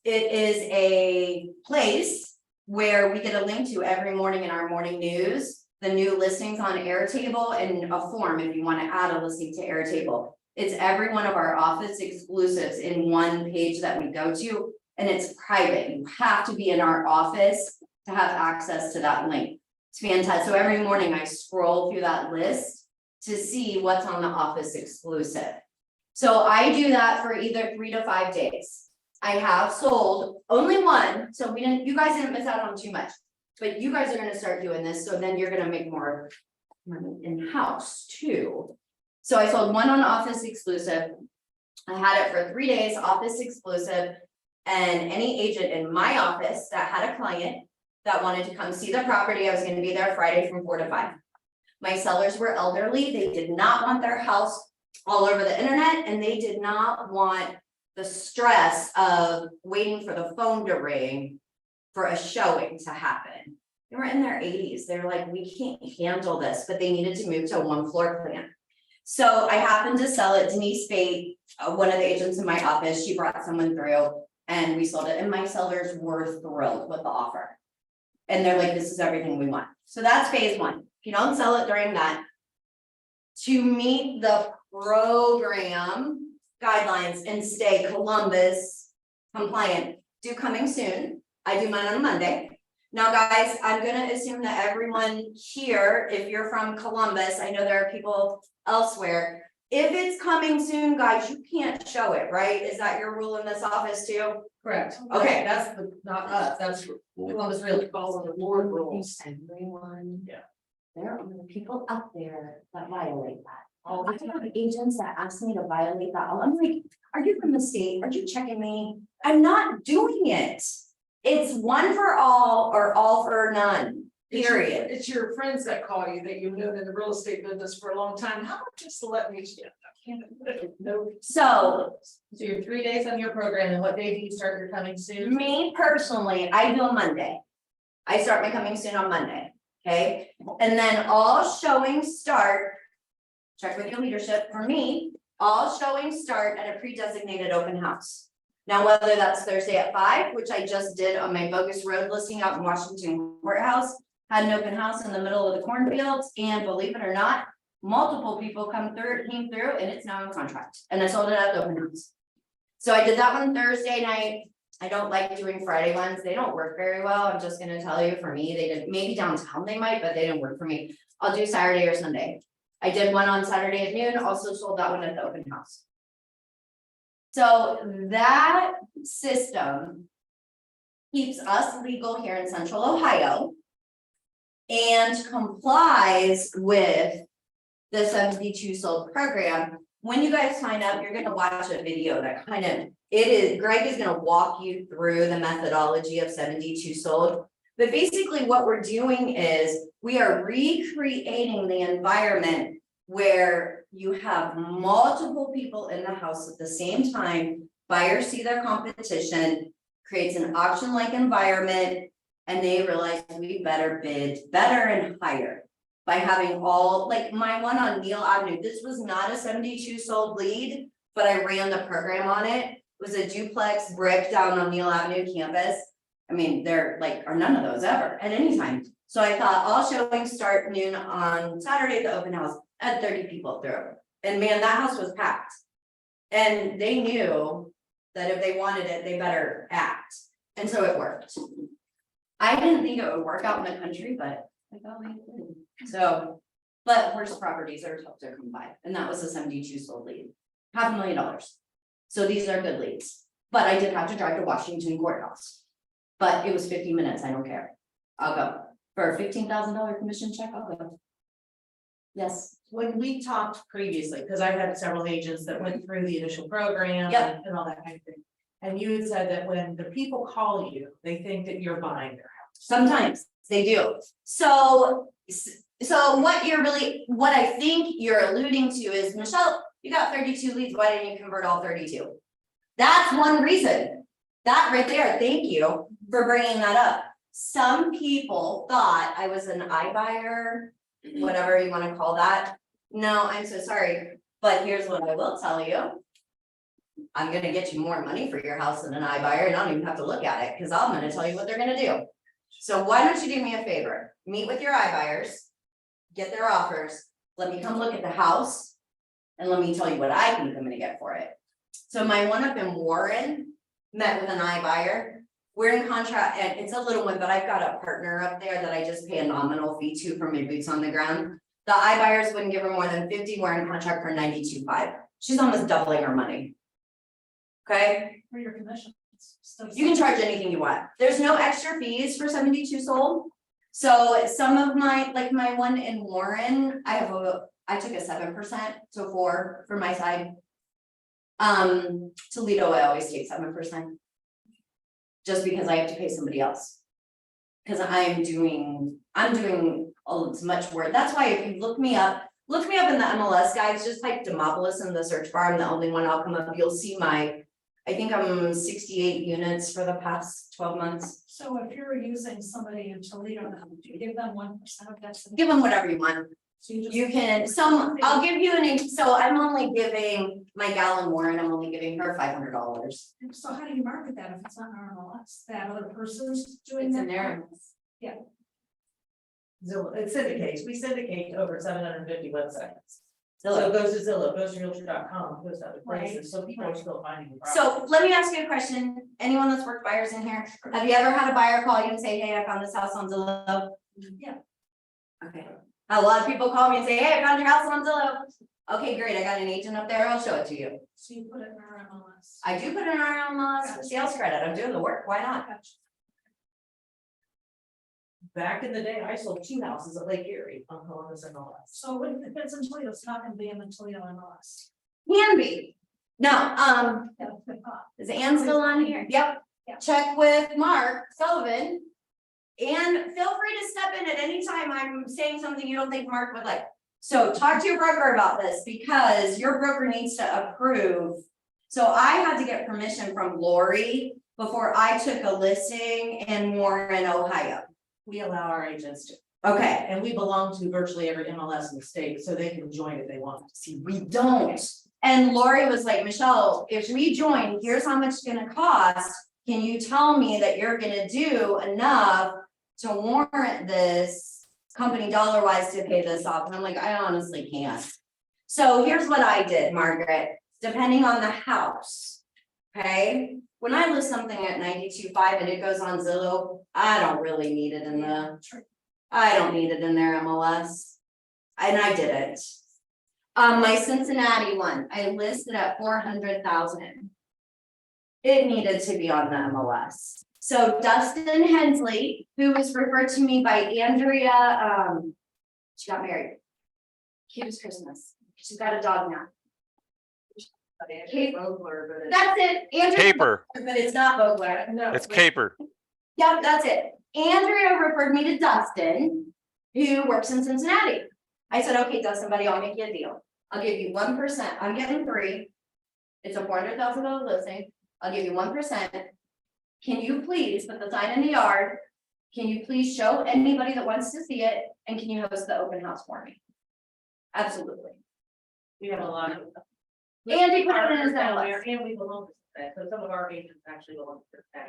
It is a place where we get a link to every morning in our morning news, the new listings on Airtable, and a form if you want to add a listing to Airtable. It's every one of our office exclusives in one page that we go to, and it's private. You have to be in our office to have access to that link. It's fantastic. So every morning I scroll through that list to see what's on the office exclusive. So I do that for either 3 to 5 days. I have sold only one, so you guys didn't miss out on too much, but you guys are gonna start doing this, so then you're gonna make more money in-house too. So I sold one on office exclusive. I had it for 3 days, office exclusive, and any agent in my office that had a client that wanted to come see the property, I was gonna be there Friday from 4 to 5. My sellers were elderly, they did not want their house all over the internet, and they did not want the stress of waiting for the phone to ring for a showing to happen. They were in their 80s. They're like, we can't handle this, but they needed to move to a 1-floor plan. So I happened to sell it. Denise Spate one of the agents in my office, she brought someone through and we sold it, and my sellers were thrilled with the offer. And they're like, this is everything we want. So that's phase one. If you don't sell it during that, to meet the program guidelines and stay Columbus compliant, do coming soon. I do mine on a Monday. Now, guys, I'm gonna assume that everyone here, if you're from Columbus, I know there are people elsewhere. If it's coming soon, guys, you can't show it, right? Is that your rule in this office too? Correct. Okay. That's the, not us, that's Columbus really following the board rules. Everyone. Yeah. There are people out there that violate that. Oh, I have agents that ask me to violate that. I'm like, are you from the state? Are you checking me? I'm not doing it. It's one for all or all for none, period. It's your friends that call you that you've known in the real estate business for a long time. How about just let me? No. So So you're 3 days on your program, and what day do you start your coming soon? me personally, I do a Monday. I start my coming soon on Monday, okay? And then all showings start, check with your leadership, for me, all showings start at a pre-designated open house. Now, whether that's Thursday at 5, which I just did on my Bogus Road listing out in Washington Courthouse, had an open house in the middle of the cornfields, and believe it or not, multiple people came through, and it's now in contract, and I sold it at the open house. So I did that one Thursday night. I don't like doing Friday ones. They don't work very well. I'm just gonna tell you, for me, they did, maybe downtown they might, but they didn't work for me. I'll do Saturday or Sunday. I did one on Saturday at noon, also sold that one at the open house. So that system keeps us legal here in Central Ohio and complies with the 72 sold program. When you guys sign up, you're gonna watch a video that Greg is gonna walk you through the methodology of 72 sold. But basically what we're doing is we are recreating the environment where you have multiple people in the house at the same time. Buyers see their competition, creates an auction-like environment, and they realize we better bid better and higher. By having all, like my one on Neal Avenue, this was not a 72 sold lead, but I ran the program on it. It was a duplex brick down on Neal Avenue campus. I mean, there like are none of those ever at any time. So I thought all showings start noon on Saturday at the open house. I had 30 people through. And man, that house was packed. And they knew that if they wanted it, they better act. And so it worked. I didn't think it would work out in the country, but I thought we did. So, but horse properties are tough to come by. And that was a 72 sold lead, $500,000. So these are good leads. But I did have to drive to Washington Courthouse. But it was 50 minutes, I don't care. I'll go. For a $15,000 commission check, I'll go. Yes. When we talked previously, because I've had several agents that went through the initial program Yep. and all that kind of thing. And you had said that when the people call you, they think that you're buying their house. Sometimes they do. So what I think you're alluding to is, Michelle, you got 32 leads, why didn't you convert all 32? That's one reason. That right there, thank you for bringing that up. Some people thought I was an iBuyer, whatever you want to call that. No, I'm so sorry, but here's what I will tell you. I'm gonna get you more money for your house than an iBuyer, and I don't even have to look at it, because I'm gonna tell you what they're gonna do. So why don't you do me a favor? Meet with your iBuyers, get their offers, let me come look at the house, and let me tell you what I think I'm gonna get for it. So my one up in Warren met with an iBuyer. We're in contract, and it's a little one, but I've got a partner up there that I just pay a nominal fee to for my boots on the ground. The iBuyers wouldn't give her more than 50, we're in contract for 92.5. She's almost doubling her money. Okay, For your commission. Still- you can charge anything you want. There's no extra fees for 72 sold. So some of my, like my one in Warren, I took a 7%, so 4 for my side. Toledo, I always take 7%. Just because I have to pay somebody else. Because I'm doing it's much work. That's why if you look me up in the MLS guides, just type Demopolis in the search bar. I'm the only one I'll come up. You'll see I think I'm 68 units for the past 12 months. So if you're using somebody in Toledo, now, do you give them 1% of that? Give them whatever you want. So you just. You can, I'll give you so I'm only giving my gal and Warren, I'm only giving her $500. So how do you market that if it's not RMLS? That other person's doing It's that? in there. Zillow, it syndicates, we syndicate to over 750 websites. So Zillow. it goes to Zillow, goes to realtor.com, goes to other Right. places, so people are still finding the So property. let me ask you a question. Anyone that's worked buyers in here, have you ever had a buyer call you and say, hey, I found this house on Zillow? Yeah. Okay. A lot of people call me and say, hey, I found your house on Zillow. Okay, great. I got an agent up there. I'll show it to you. So you put it in RMLS. I do put it on for sales credit. I'm doing the work. Why not? Gotcha. Back in the day, I sold 2 houses at Lake Erie on Columbus and all that. So when if it's in Toledo, it's not gonna be in the Toledo MLS. Can be. No, Yeah, good thought. is Ann still on here? Yep. Yeah. Check with Mark Sullivan. And feel free to step in at any time I'm saying something you don't think Mark would like. So talk to your broker about this because your broker needs to approve. So I had to get permission from Lori before I took a listing in Warren, Ohio. We allow our agents to, Okay, and we belong to virtually every MLS in the state, so they can join if they want. see, we don't. And Lori was like, Michelle, if we join, here's how much it's gonna cost. Can you tell me that you're gonna do enough to warrant this company dollar wise to pay this off? And I'm like, I honestly can't. So here's what I did, Margaret, depending on the house. Okay, when I list something at 92.5 and it goes on Zillow, I don't really need it in I don't need it in their MLS. And I didn't. My Cincinnati one, I listed at 400,000. It needed to be on the MLS. So Dustin Hensley, who was referred to me by Andrea, she got married. Cutest Christmas. She's got a dog now. Kate Vogler, but that's it. Andrea, Caper, but it's not Vogler. No. it's caper. Yep, that's it. Andrea referred me to Dustin, who works in Cincinnati. I said, okay, Dustin, buddy, I'll make you a deal. I'll give you 1%. I'm getting 3. It's a $400,000 listing. I'll give you 1%. Can you please put the sign in the yard? Can you please show anybody that wants to see it? And can you host the open house for me? Absolutely. We have a lot of. And he put it in his down MLS. there, and we belong to that, so some of our agents actually belong to that.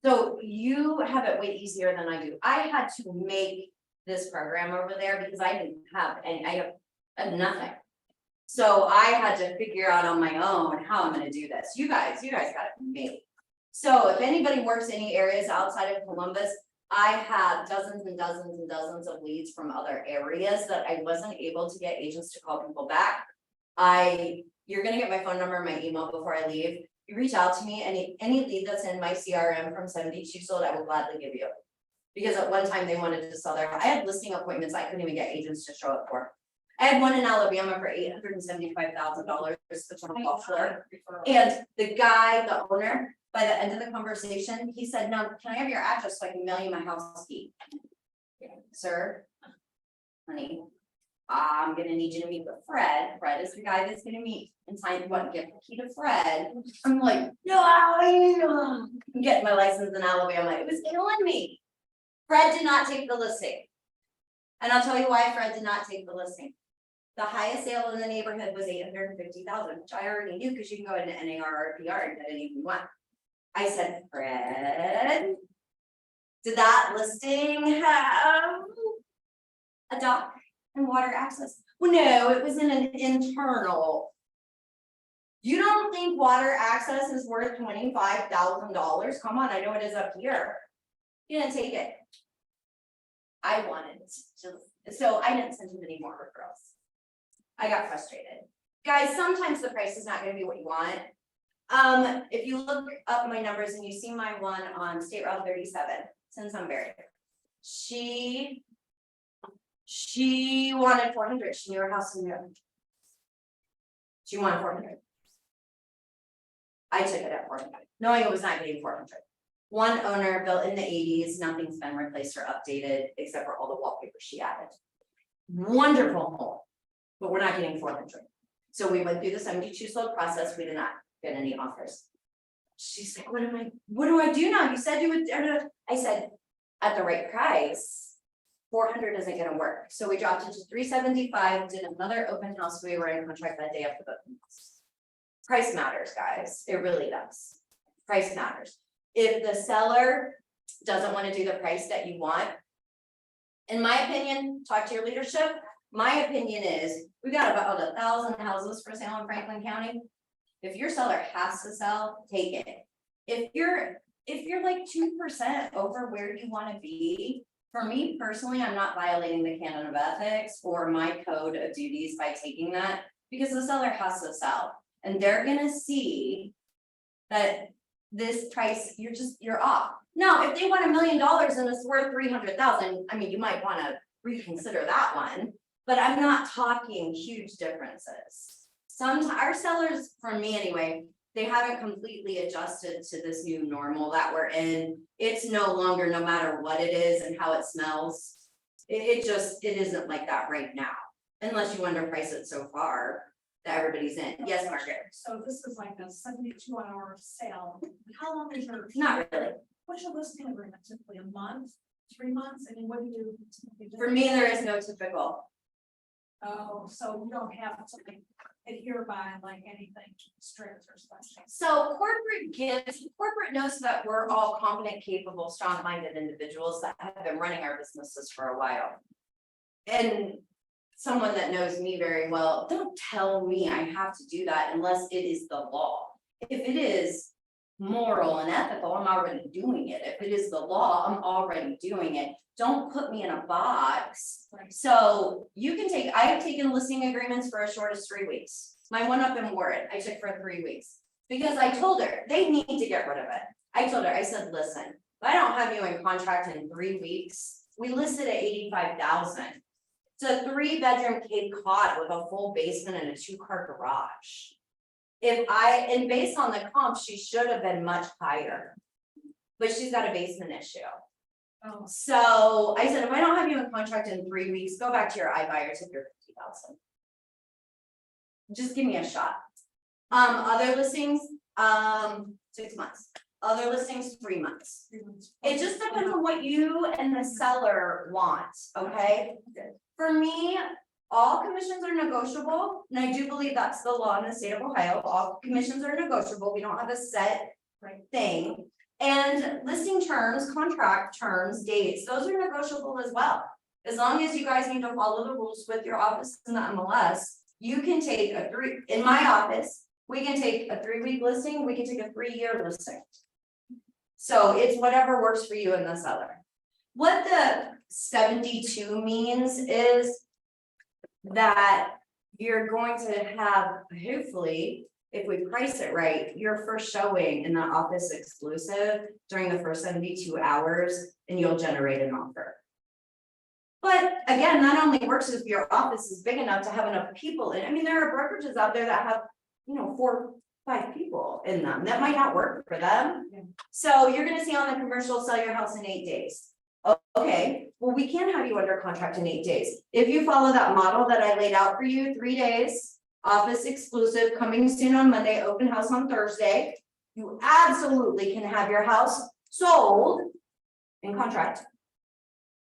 So you have it way easier than I do. I had to make this program over there because I didn't have any, I have nothing. So I had to figure out on my own how I'm gonna do this. You guys got it from me. So if anybody works any areas outside of Columbus, I have dozens and dozens and dozens of leads from other areas that I wasn't able to get agents to call people back. You're gonna get my phone number and my email before I leave. You reach out to me, any lead that's in my CRM from 72 sold, I will gladly give you. Because at one time they wanted to sell I had listing appointments I couldn't even get agents to show up for. I had one in Alabama for $875,000 for the golf floor. And the guy, the owner, by the end of the conversation, he said, no, can I have your address so I can mail you my house key? Sir, honey, I'm gonna need you to meet with Fred. Fred is the guy that's gonna meet and sign what, give the key to Fred. I'm like, no, I'm getting my license in Alabama. It was killing me. Fred did not take the listing. And I'll tell you why Fred did not take the listing. The highest sale in the neighborhood was 850,000, which I already knew because you can go into NAR or PR and get anything you want. I said, Fred, did that listing have a dock and water access? Well, no, it was in an internal. You don't think water access is worth $25,000? Come on, I know it is up here. He didn't take it. I wanted to, so I didn't send him any more referrals. I got frustrated. Guys, sometimes the price is not gonna be what you want. If you look up my numbers and you see my one on State Route 37, Sunbury. She wanted 400. She knew her house was new. She wanted 400. I took it at 400, knowing it was not getting 400. One owner built in the 80s, nothing's been replaced or updated except for all the wallpaper she added. Wonderful home, but we're not getting 400. So we went through the 72 sold process. We did not get any offers. She's like, what do I do now? You said you would, I said, at the right price, 400 isn't gonna work, so we dropped it to 375, did another open house, we were in contract that day after the open house. Price matters, guys, it really does, price matters. If the seller doesn't wanna do the price that you want, in my opinion, talk to your leadership, my opinion is, we got about 1,000 houses for sale in Franklin County. If your seller has to sell, take it. If you're like 2% over where you wanna be, for me personally, I'm not violating the canon of ethics or my code of duties by taking that, because the seller has to sell, and they're gonna see that this price, you're off. Now, if they want $1 million and it's worth 300,000, I mean, you might wanna reconsider that one, but I'm not talking huge differences. Our sellers, for me anyway, they haven't completely adjusted to this new normal that we're in. It's no longer, no matter what it is and how it smells. It isn't like that right now, unless you underprice it so far that everybody's in. Yes, Margaret, So this is like a 72-hour sale. How long is your? not really. What's your listing agreement? Typically a month, 3 months? I mean, what do you? For me, there is no typical. Oh, so you don't have to like adhere by like anything strict or special. So corporate knows that we're all competent, capable, strong-minded individuals that have been running our businesses for a while. And someone that knows me very well, don't tell me I have to do that unless it is the law. If it is moral and ethical, I'm already doing it. If it is the law, I'm already doing it. Don't put me in a box. So you can I have taken listing agreements for as short as 3 weeks. My one up in Warren, I took for 3 weeks. Because I told her, they need to get rid of it. I told her, I said, listen, if I don't have you in contract in 3 weeks, we listed at 85,000. It's a 3-bedroom Cape Cod with a full basement and a 2-car garage. And based on the comp, she should have been much higher. But she's got a basement issue. Oh, So I said, if I don't have you in contract in 3 weeks, go back to your iBuyer, take your 50,000. Just give me a shot. Other listings, 6 months. Other listings, 3 months. 3 months. It just depends on what you and the seller want, okay? For me, all commissions are negotiable, and I do believe that's the law in the state of Ohio. All commissions are negotiable. We don't have a set thing. And listing terms, contract terms, dates, those are negotiable as well. As long as you guys need to follow the rules with your office and the MLS, you can take in my office, we can take a 3-week listing, we can take a 3-year listing. So it's whatever works for you and the seller. What the 72 means is that you're going to have, hopefully, if we price it right, your first showing in the office exclusive during the first 72 hours, and you'll generate an offer. But again, that only works if your office is big enough to have enough people in. I mean, there are brokerages out there that have, 4 or 5 people in them. That might not work for them. Yeah. So you're gonna see on the commercial, sell your house in 8 days. Okay, well, we can have you under contract in 8 days. If you follow that model that I laid out for you, 3 days, office exclusive, coming soon on Monday, open house on Thursday, you absolutely can have your house sold in contract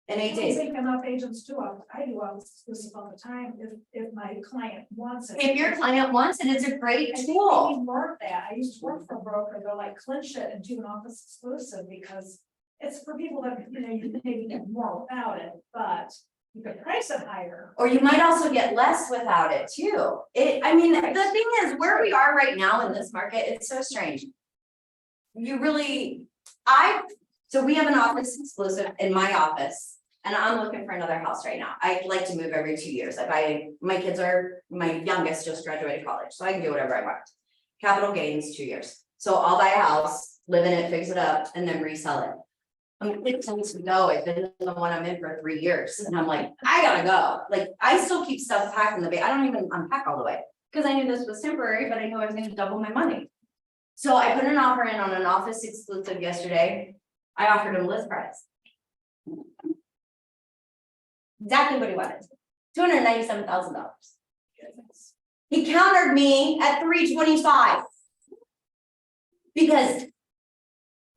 in 8 I days. think enough agents do, I do all this all the time, if my client wants it. If your client wants it, it's a great I think tool. we need more of that. I used to work for a broker, they'll like clinch it and do an office exclusive because it's for people that, you maybe get more without it, but you could price it higher. Or you might also get less without it too. The thing is, where we are right now in this market, it's so strange. So we have an office exclusive in my office, and I'm looking for another house right now. I'd like to move every 2 years. My youngest just graduated college, so I can do whatever I want. Capital gains 2 years. So I'll buy a house, live in it, fix it up, and then resell it. It tends to go. I've been the one I'm in for 3 years, and I'm like, I gotta go. Like, I still keep stuff packed in the bay. I don't even unpack all the way because I knew this was temporary, but I knew I was going to double my money. So I put an offer in on an office exclusive yesterday. I offered him list price. Exactly what he wanted. $297,000. He countered me at $325. Because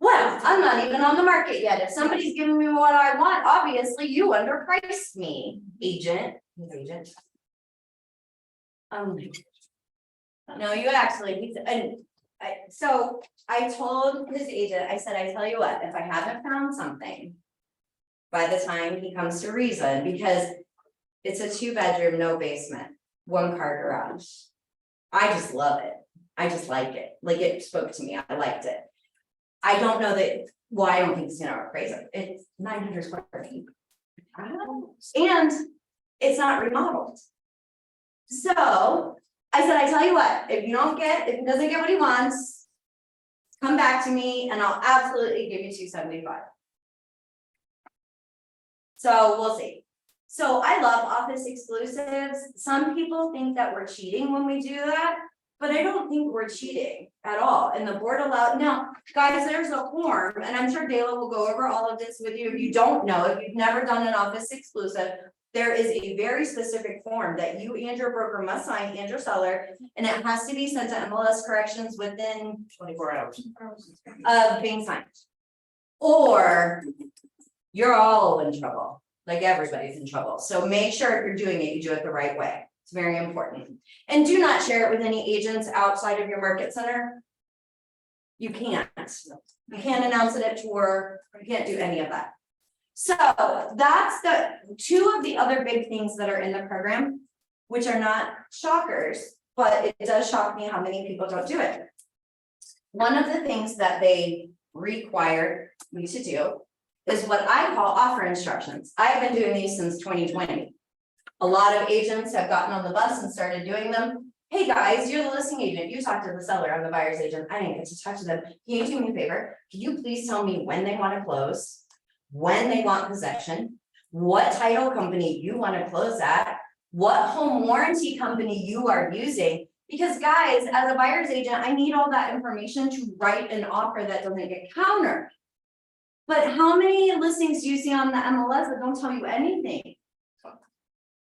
Well, I'm not even on the market yet. If somebody's giving me what I want, obviously you underpriced me, agent, his agent. No, you actually, so I told his agent, I said, I tell you what, if I haven't found something. By the time he comes to reason, because it's a 2-bedroom, no basement, 1-car garage. I just love it. I just like it. Like, it spoke to me. I liked it. I don't know that, well, I don't think it's gonna appraise it. It's 900 square feet. And it's not remodeled. So I said, I tell you what, if he doesn't get what he wants, come back to me and I'll absolutely give you 275. So we'll see. So I love office exclusives. Some people think that we're cheating when we do that, but I don't think we're cheating at all. And the board allowed, now, guys, there's a form, and I'm sure Dayla will go over all of this with you. If you don't know, if you've never done an office exclusive, there is a very specific form that you and your broker must sign, and your seller, and it has to be sent to MLS corrections within 24 hours. of being signed. Or you're all in trouble, like everybody's in trouble. So make sure if you're doing it, you do it the right way. It's very important. And do not share it with any agents outside of your market center. You can't. You can't announce it at tour. You can't do any of that. So that's the 2 of the other big things that are in the program, which are not shockers, but it does shock me how many people don't do it. One of the things that they require me to do is what I call offer instructions. I've been doing these since 2020. A lot of agents have gotten on the bus and started doing them. Hey guys, you're the listing agent. You talk to the seller, I'm the buyer's agent. I didn't get to talk to them. Can you do me a favor? Can you please tell me when they want to close? When they want possession? What title company you want to close at? What home warranty company you are using? Because guys, as a buyer's agent, I need all that information to write an offer that doesn't get countered. But how many listings do you see on the MLS that don't tell you anything?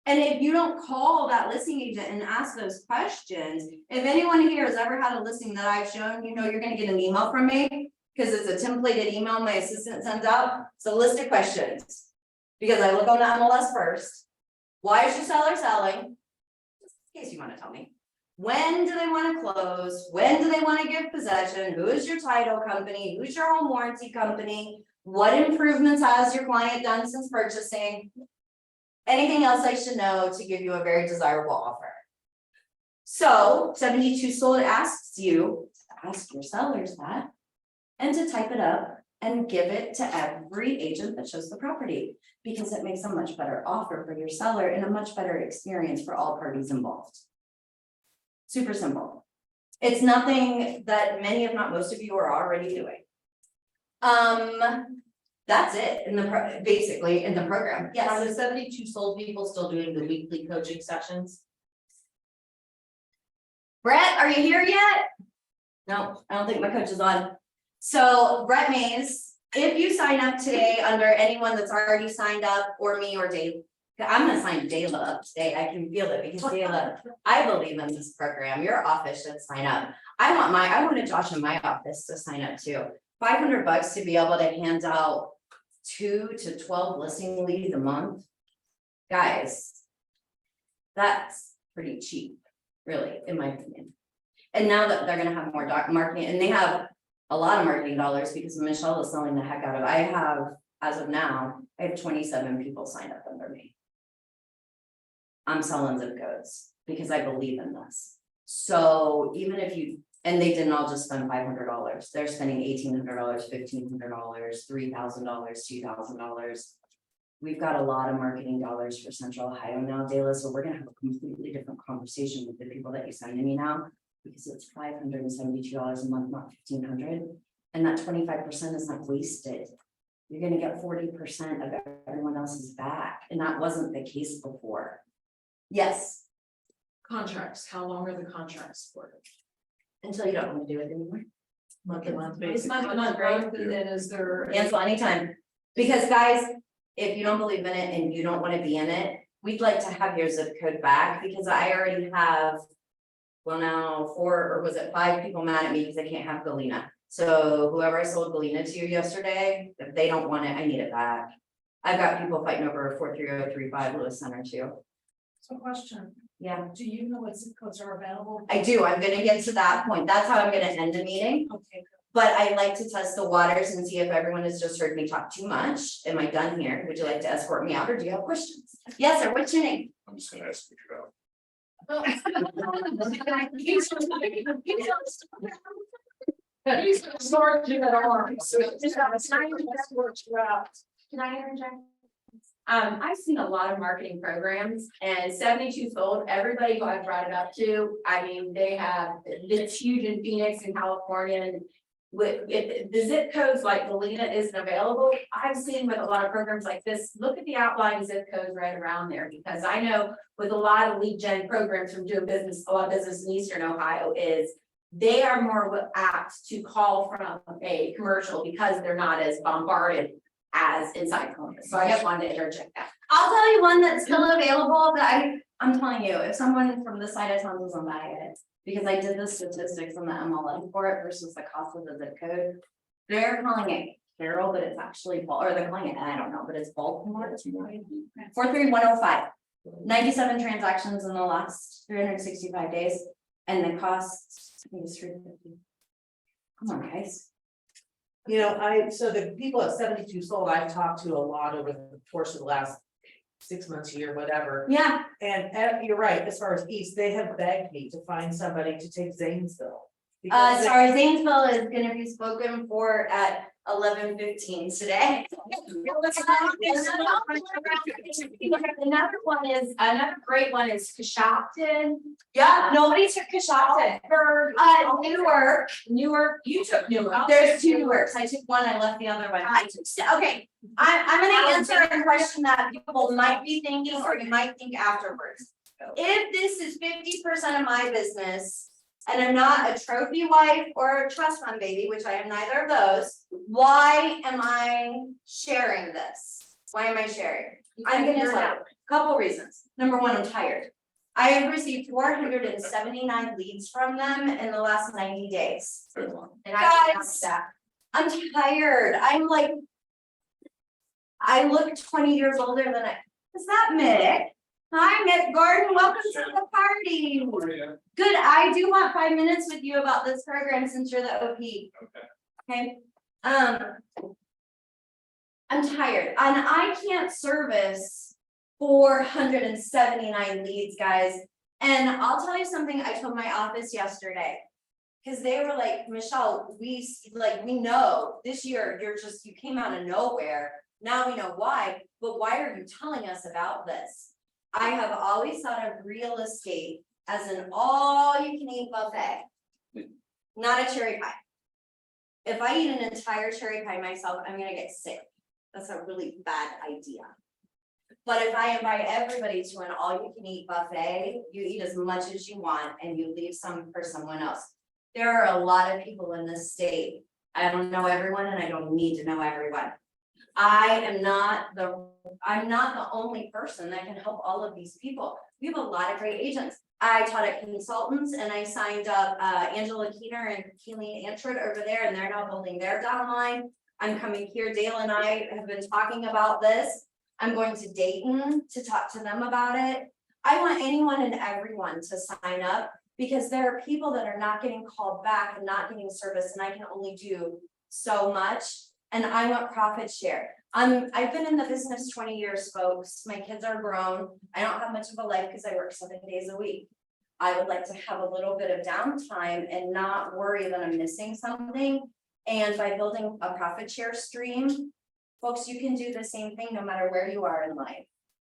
And if you don't call that listing agent and ask those questions, if anyone here has ever had a listing that I've shown, you know you're gonna get an email from me, because it's a templated email my assistant sends out. It's a list of questions. Because I look on the MLS first. Why is your seller selling? Just in case you want to tell me. When do they want to close? When do they want to give possession? Who is your title company? Who's your home warranty company? What improvements has your client done since purchasing? Anything else I should know to give you a very desirable offer? So 72 Sold asks you to ask your sellers that and to type it up and give it to every agent that shows the property, because it makes a much better offer for your seller and a much better experience for all parties involved. Super simple. It's nothing that many, if not most of you, are already doing. That's it in the basically in the program. Are Yes. the 72 Sold people still doing the weekly coaching sessions? Brett, are you here yet? No, I don't think my coach is on. So Brett Mays, if you sign up today under anyone that's already signed up, or me or Dave, I'm gonna sign Dayla up today. I can feel it because Dayla, I believe in this program. Your office should sign up. I wanted Josh in my office to sign up too. $500 to be able to hand out 2 to 12 listing leads a month. Guys, that's pretty cheap, really, in my opinion. And now that they're gonna have more marketing, and they have a lot of marketing dollars because Michelle is selling the heck out of it. I have, as of now, I have 27 people signed up under me. I'm selling zip codes because I believe in this. So even if you, and they didn't all just spend $500, they're spending $1,800, $1,500, $3,000, $2,000. We've got a lot of marketing dollars for Central Ohio now, Dayla, so we're gonna have a completely different conversation with the people that you send to me now, because it's $572 a month, not $1,500, and that 25% is not wasted. You're gonna get 40% of everyone else's back, and that wasn't the case before. Yes, Contracts, how long are the contracts for? until you don't want to do it anymore. Month to month It's basis. not month, right? And is there? Cancel anytime, because guys, if you don't believe in it and you don't want to be in it, we'd like to have your zip code back, because I already have, well, now 4 or was it 5 people mad at me because I can't have Galena. So whoever I sold Galena to yesterday, if they don't want it, I need it back. I've got people fighting over 43035 Lewis Center too. So question, Yeah, do you know what zip codes are available? I do. I'm gonna get to that point. That's how I'm gonna end the meeting. Okay, But I like to test the waters and see if everyone has just heard me talk too much. Am I done here? Would you like to escort me out or do you have questions? Yes, sir. What's your name? I'm just gonna ask you about. He's smart to that arm. Can I interject? I've seen a lot of marketing programs and 72 sold, everybody who I've brought it up to, I mean, they have, it's huge in Phoenix and California. And with the zip codes like Galena isn't available, I've seen with a lot of programs like this, look at the outlying zip codes right around there. Because I know with a lot of lead gen programs from doing business, a lot of business in Eastern Ohio is they are more apt to call from a commercial because they're not as bombarded as inside Columbus. So I just wanted to interject that. I'll tell you one that's still available that I'm telling you, if someone from this side of town doesn't buy it, because I did the statistics on the MLM for it versus the cost of the zip code. They're calling it Carroll, but it's actually, or they're calling it, I don't know, but it's Baltimore. 43105. 97 transactions in the last 365 days, and the cost, I think it's $350. Come on, guys. You know, so the people at 72 sold, I've talked to a lot over the course of the last 6 months, year, whatever. Yeah, And you're right, as far as east, they have begged me to find somebody to take Zanesville. because they- sorry, Zanesville is gonna be spoken for at 11:15 today. Another great one is Coshocton. Yeah, nobody took Coshocton. Newark, you took Newark. There's two Newarks. I took one, I left the other one. I took, okay, I'm gonna answer a question that people might be thinking, or you might think afterwards. If this is 50% of my business, and I'm not a trophy wife or a trust fund baby, which I am neither of those, why am I sharing this? Why am I sharing? I'm gonna tell you, a couple reasons. Number one, I'm tired. I have received 479 leads from them in the last 90 days. And I Guys, I'm tired. I'm like, I look 20 years older than is that Mick? Hi, Mick Gordon, welcome to the party. Good, I do want 5 minutes with you about this program since you're the OP. Okay, I'm tired and I can't service 479 leads, guys. And I'll tell you something I told my office yesterday. Cause they were like, Michelle, we know this year you came out of nowhere. Now we know why, but why are you telling us about this? I have always thought of real estate as an all-you-can-eat buffet, not a cherry pie. If I eat an entire cherry pie myself, I'm gonna get sick. That's a really bad idea. But if I invite everybody to an all-you-can-eat buffet, you eat as much as you want and you leave some for someone else. There are a lot of people in this state. I don't know everyone and I don't need to know everyone. I'm not the only person that can help all of these people. We have a lot of great agents. I taught at consultants and I signed up Angela Keener and Keeleen Antrid over there, and they're now building their downline. I'm coming here. Dale and I have been talking about this. I'm going to Dayton to talk to them about it. I want anyone and everyone to sign up because there are people that are not getting called back and not getting service, and I can only do so much. And I want profit share. I've been in the business 20 years, folks. My kids are grown. I don't have much of a life because I work 7 days a week. I would like to have a little bit of downtime and not worry that I'm missing something. And by building a profit share stream, folks, you can do the same thing no matter where you are in life.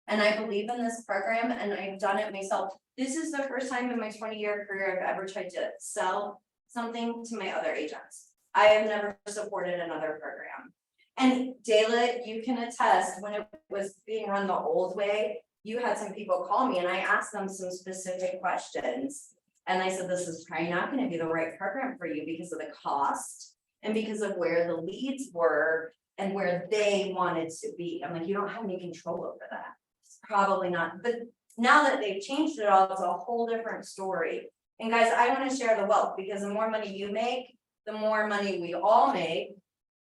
And I believe in this program and I've done it myself. This is the first time in my 20-year career I've ever tried to sell something to my other agents. I have never supported another program. And Dayla, you can attest, when it was being run the old way, you had some people call me and I asked them some specific questions. And I said, this is probably not going to be the right program for you because of the cost and because of where the leads were and where they wanted to be. I'm like, you don't have any control over that. It's probably not. But now that they've changed it all, it's a whole different story. And guys, I want to share the wealth because the more money you make, the more money we all make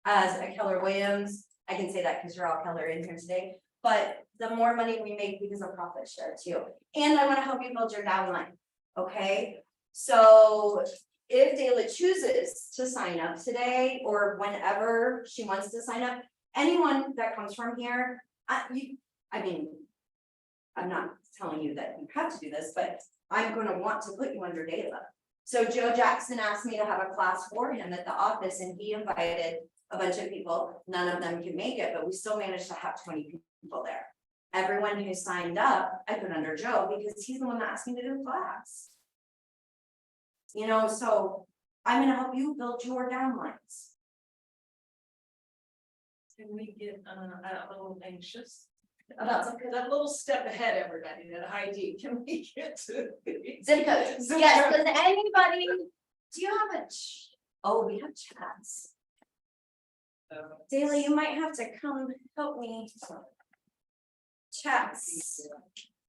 as a Keller Williams, I can say that because you're all Keller in here today, but the more money we make because of profit share too. And I want to help you build your downline, okay? So if Dayla chooses to sign up today or whenever she wants to sign up, anyone that comes from here, I mean, I'm not telling you that you have to do this, but I'm gonna want to put you under Dayla. So Joe Jackson asked me to have a class for him at the office and he invited a bunch of people. None of them could make it, but we still managed to have 20 people there. Everyone who signed up, I put under Joe because he's the one that asked me to do the class. You know, so I'm gonna help you build your downlines. Can we get a little anxious? About That little step ahead, everybody, that ID, can we get to? zip codes, Zip yes, code. does anybody, do you have a, oh, we have chats. Dayla, you might have to come help me. Chats.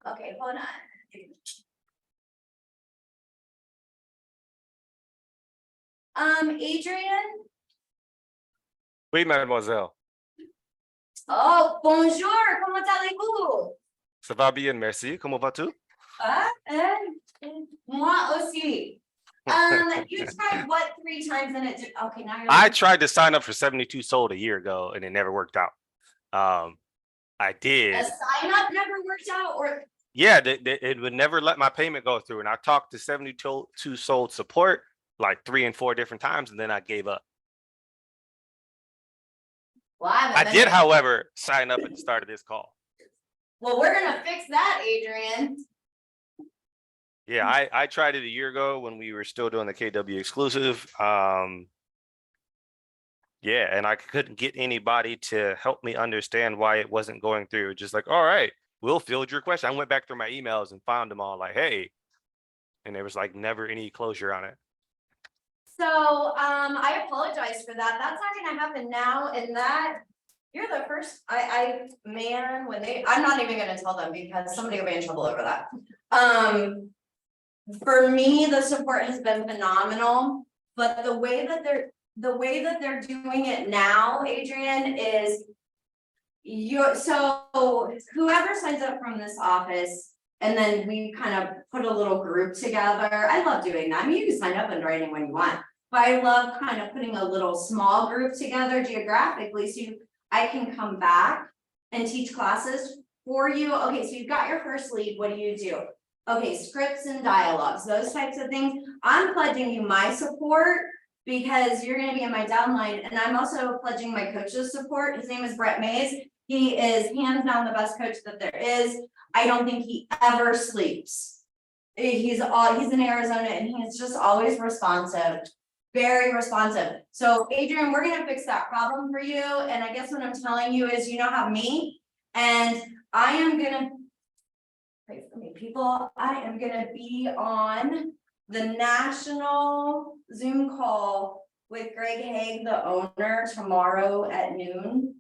Okay, hold on. Adrian, Oui, mademoiselle. oh, bonjour, comment allez-vous? Ça va bien, merci. Comment vas-tu? Ah, moi aussi. You tried what 3 times and it did, okay, now you're. I tried to sign up for 72 sold a year ago and it never worked out. I did. A sign up never worked out or, Yeah, it would never let my payment go through. And I talked to 72 sold support like 3 and 4 different times, and then I gave up. well, I haven't I been did, there. however, sign up at the start of this call. Well, we're gonna fix that, Adrian. Yeah, I tried it a year ago when we were still doing the KW exclusive. Yeah, and I couldn't get anybody to help me understand why it wasn't going through. Just like, all right, we'll field your question. I went back through my emails and found them all like, hey, and there was like never any closure on it. So, I apologize for that. That's not gonna happen now and that. You're the first, man, when I'm not even gonna tell them because somebody will be in trouble over that. For me, the support has been phenomenal, but the way that they're doing it now, Adrian, is so whoever signs up from this office, and then we kind of put a little group together. I love doing that. I mean, you can sign up under anyone you want, but I love kind of putting a little small group together geographically, so I can come back and teach classes for you. Okay, so you've got your first lead, what do? Okay, scripts and dialogues, those types of things. I'm pledging you my support because you're gonna be in my downline, and I'm also pledging my coach's support. His name is Brett Mays. He is hands down the best coach that there is. I don't think he ever sleeps. He's in Arizona and he's just always responsive, very responsive. So Adrian, we're gonna fix that problem for you. And I guess what I'm telling you is, you now have me, and I am gonna, pray for me, people, I am gonna be on the national Zoom call with Greg Haig, the owner, tomorrow at noon.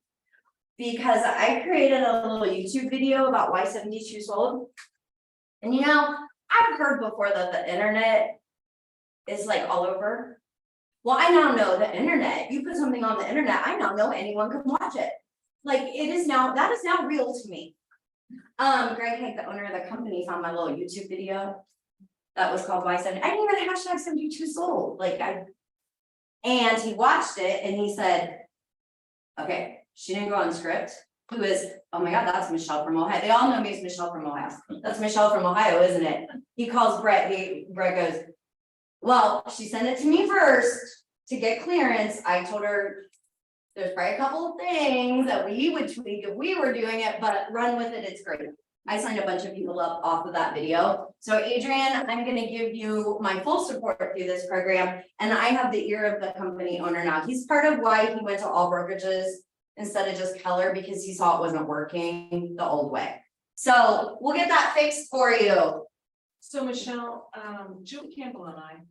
Because I created a little YouTube video about why 72 sold. And you know, I've heard before that the internet is like all over. Well, I now know the internet, you put something on the internet, I now know anyone can watch it. Like that is now real to me. Greg Haig, the owner of the company, found my little YouTube video. That was called Why 70. I didn't even hashtag 72 sold. And he watched it and he said, okay, she didn't go on script. Who is, oh my God, that's Michelle from Ohio. They all know me as Michelle from Ohio. That's Michelle from Ohio, isn't it? He calls Brett, Brett goes, well, she sent it to me first to get clearance. I told her there's probably a couple of things that we would tweak if we were doing it, but run with it, it's great. I signed a bunch of people up off of that video. So Adrian, I'm gonna give you my full support through this program. And I have the ear of the company owner now. He's part of why he went to all brokerages instead of just Keller, because he saw it wasn't working the old way. So we'll get that fixed for you. So Michelle, Julie Campbell and I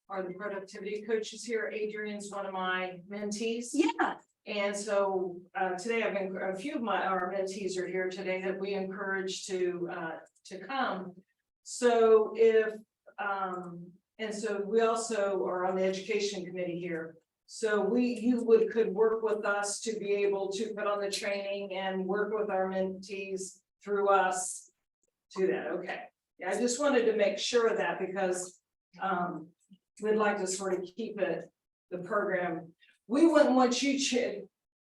are the productivity coaches here. Adrian's one of my mentees. Yeah. And so today a few of our mentees are here today that we encourage to come. So if And so we also are on the education committee here. So could work with us to be able to put on the training and work with our mentees through us to that, okay. Yeah, I just wanted to make sure of that because, we'd like to sort of keep the program. We wouldn't want you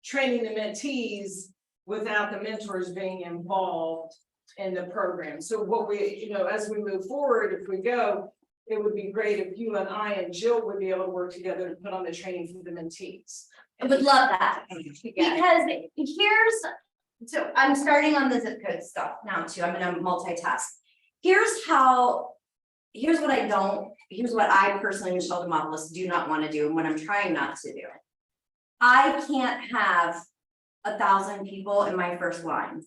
training the mentees without the mentors being involved in the program. So what we, as we move forward, if we go, it would be great if you and I and Jill would be able to work together to put on the training for the mentees. I would love that, because so I'm starting on the zip code stuff now too, I'm gonna multitask. Here's what I personally, Michelle Demopolis, do not wanna do, and what I'm trying not to do. I can't have 1,000 people in my first line.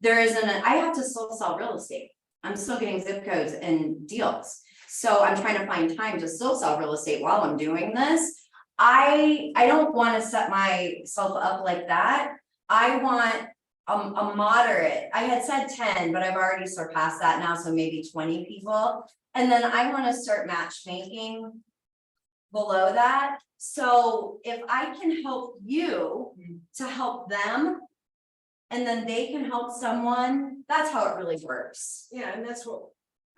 I have to still sell real estate. I'm still getting zip codes and deals. So I'm trying to find time to still sell real estate while I'm doing this. I don't want to set myself up like that. I want a moderate, I had said 10, but I've already surpassed that now, so maybe 20 people. And then I want to start matchmaking below that. So if I can help you to help them, and then they can help someone, that's how it really works. Yeah, and that's what.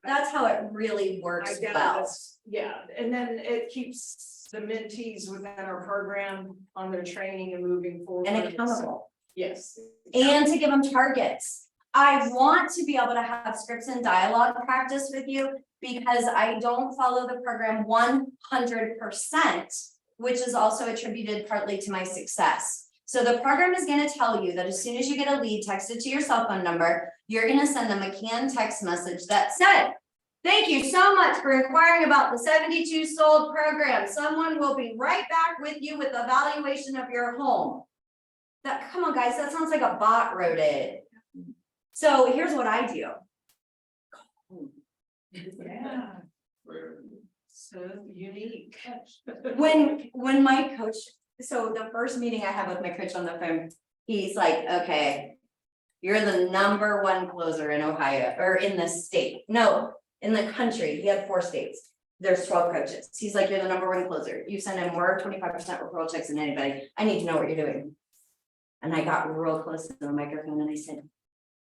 That's how it really works I guess well. yeah, and then it keeps the mentees within our program on their training and moving forward. And accountable. Yes. And to give them targets. I want to be able to have scripts and dialogue practice with you because I don't follow the program 100%, which is also attributed partly to my success. So the program is going to tell you that as soon as you get a lead texted to your cell phone number, you're going to send them a canned text message that said, "Thank you so much for inquiring about the 72 sold program. Someone will be right back with you with the valuation of your home." Come on, guys, that sounds like a bot wrote it. So here's what I do. Yeah. So unique. When my coach, so the first meeting I had with my coach on the phone, he's like, "Okay, you're the #1 closer in Ohio or in the state. No, in the country." He had 4 states. There's 12 coaches. He's like, "You're the #1 closer. You send in more 25% referral checks than anybody. I need to know what you're doing." And I got real close to the microphone and I said,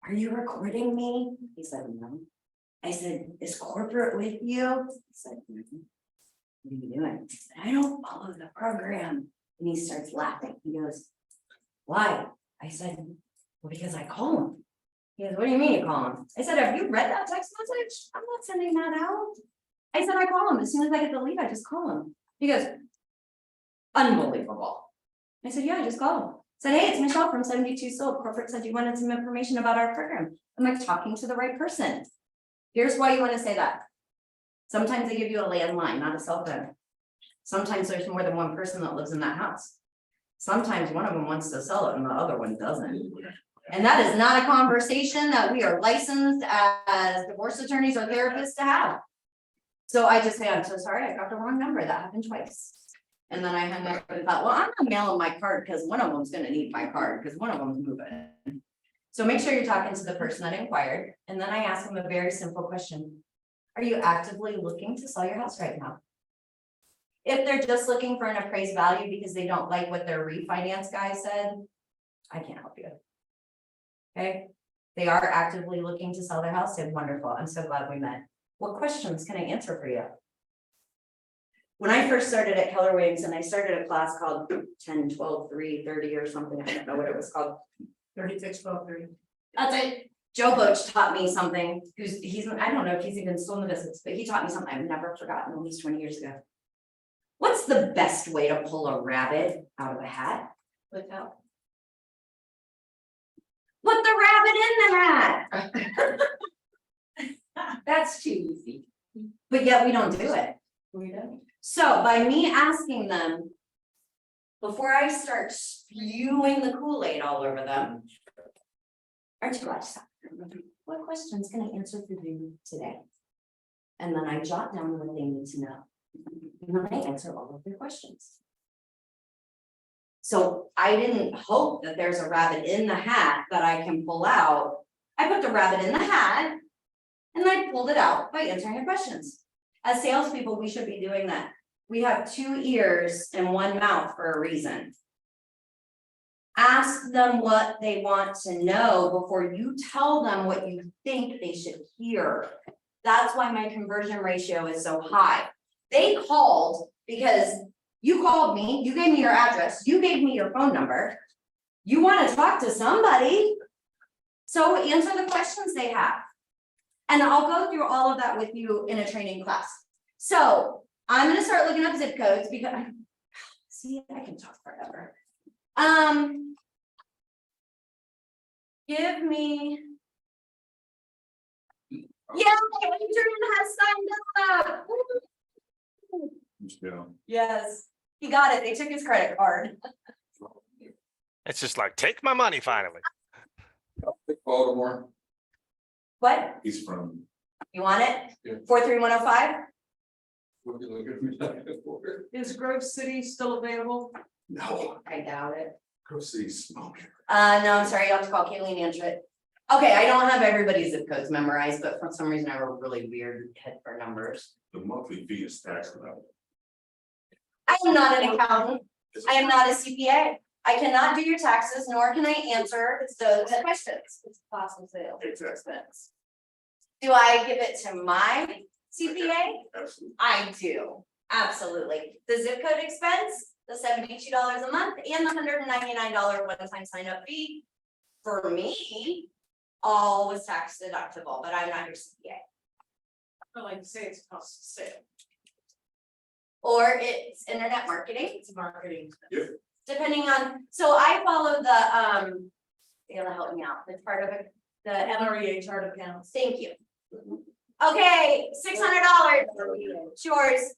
"Are you recording me?" He said, "No." I said, "Is corporate with you?" He said, "No." "What are you doing?" I said, "I don't follow the program." And he starts laughing. He goes, "Why?" I said, "Well, because I call him." He goes, "What do you mean you call him?" I said, "Have you read that text message? I'm not sending that out." I said, "I call him. As soon as I get the lead, I just call him." He goes, "Unbelievable." I said, "Yeah, I just call him." I said, "Hey, it's Michelle from 72 Sold. Corporate said you wanted some information about our program." I'm like, talking to the right person. Here's why you want to say that. Sometimes they give you a landline, not a cell phone. Sometimes there's more than one person that lives in that house. Sometimes one of them wants to sell it and the other one doesn't. And that is not a conversation that we are licensed as divorce attorneys or therapists to have. So I just say, "I'm so sorry, I got the wrong number." That happened twice. And then I hung up and thought, well, I'm not mailing my card because one of them's gonna need my card because one of them's moving. So make sure you're talking to the person that inquired. And then I ask them a very simple question. Are you actively looking to sell your house right now? If they're just looking for an appraised value because they don't like what their refinance guy said, I can't help you. Okay, they are actively looking to sell their house. They're wonderful. I'm so glad we met. What questions can I answer for you? When I first started at Keller Williams, I started a class called 10, 12, 3, 30 or something. I don't know what it was called. 36, 12, 30. That's it. Joe Butch taught me something. I don't know if he's even still in the business, but he taught me something I've never forgotten, almost 20 years ago. What's the best way to pull a rabbit out of a hat? Without. Put the rabbit in the hat. That's too easy. But yet we don't do it. We don't. So by me asking them, before I start spewing the Kool-Aid all over them, aren't you glad to stop? What questions can I answer for you today? And then I jot down what they need to know. And then I answer all of their questions. So I didn't hope that there's a rabbit in the hat that I can pull out. I put the rabbit in the hat and I pulled it out by answering their questions. As salespeople, we should be doing that. We have 2 ears and 1 mouth for a reason. Ask them what they want to know before you tell them what you think they should hear. That's why my conversion ratio is so high. They called because you called me, you gave me your address, you gave me your phone number. You want to talk to somebody. So answer the questions they have. And I'll go through all of that with you in a training class. So I'm gonna start looking up zip codes because, see, I can talk forever. Give me. Yeah, Adrian has signed up. Woo. Yes, he got it. They took his credit card. It's just like, take my money finally. Baltimore, What? he's from. You want it? Yeah. 43105? What you looking for? Is Grove City still available? No, I doubt it. go see smoke. No, I'm sorry, you'll have to call Kayleen and answer it. Okay, I don't have everybody's zip codes memorized, but for some reason I have a really weird head for numbers. The monthly fee is taxed without. I am not an accountant. I am not a CPA. I cannot do your taxes, nor can I answer those questions. It's cost of sales, it's expense. Do I give it to my CPA? Absolutely. I do, absolutely. The zip code expense, the $72 a month and the $199 one-time sign-up fee. For me, all was tax deductible, but I'm not your CPA. I like to say it's cost of sale. Or it's internet marketing, It's marketing. depending on, so I follow the, it'll help me out, it's part of it, the NREA chart of accounts. thank you. Okay, $600, it's yours.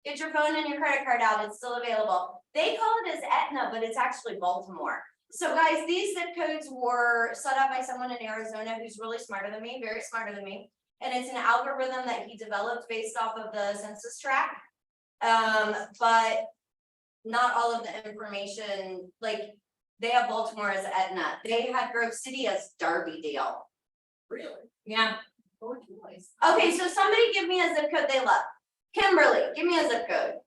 Get your phone and your credit card out, it's still available. They call it as Aetna, but it's actually Baltimore. So guys, these zip codes were set up by someone in Arizona who's really smarter than me, very smarter than me. And it's an algorithm that he developed based off of the census tract. But not all of the information, like they have Baltimore as Aetna, they had Grove City as Darbydale. Really? Yeah. Oh, nice. Okay, so somebody give me a zip code they love. Kimberly, give me a zip code.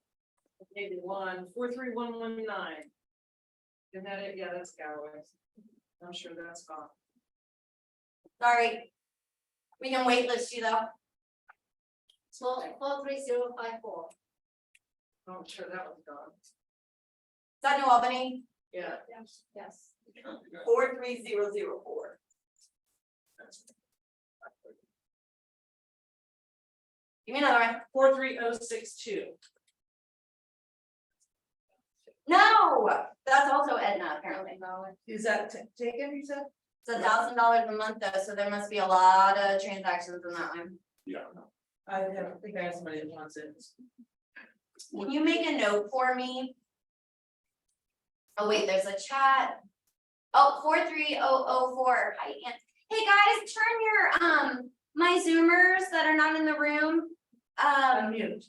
Maybe 43119. Isn't that it? Yeah, that's Galloway. I'm sure that's gone. Sorry. We can wait list you though. 43054. I'm sure that was gone. Is that New Albany? Yeah. Yes. 43004. Give me another one. 43062. No, that's also Aetna apparently. Is that taken, you said? It's $1,000 a month though, so there must be a lot of transactions in that one. Yeah. I don't think I have somebody that wants it. Can you make a note for me? Oh wait, there's a chat. Oh, 43004. Hi, Aunt. Hey guys, turn your my Zoomers that are not in the room. Unmute.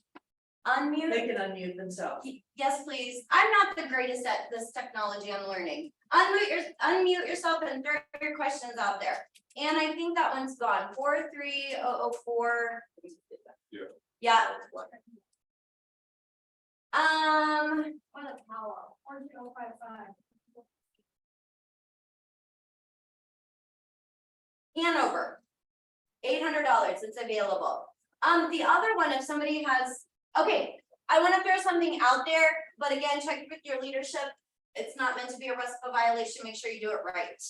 Unmute. They can unmute themselves. Yes, please. I'm not the greatest at this technology. I'm learning. Unmute yourself and throw your questions out there. And I think that one's gone. 43004. Yeah. Yeah. What a power. 4055. Hanover. $800. It's available. The other one, if somebody has, okay, I want to throw something out there, but again, check with your leadership. It's not meant to be a RESPA violation. Make sure you do it right.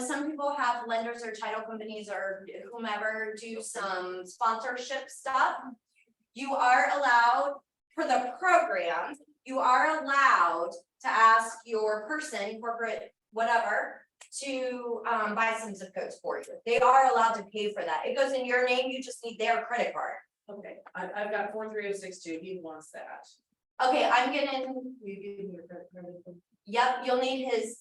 Some people have lenders or title companies or whomever do some sponsorship stuff. You are allowed, for the program, you are allowed to ask your person, corporate, whatever, to buy some zip codes for you. They are allowed to pay for that. It goes in your name, you just need their credit card. Okay, I've got 43062. He wants that. Okay, I'm getting, You give me your credit card. yep, you'll need the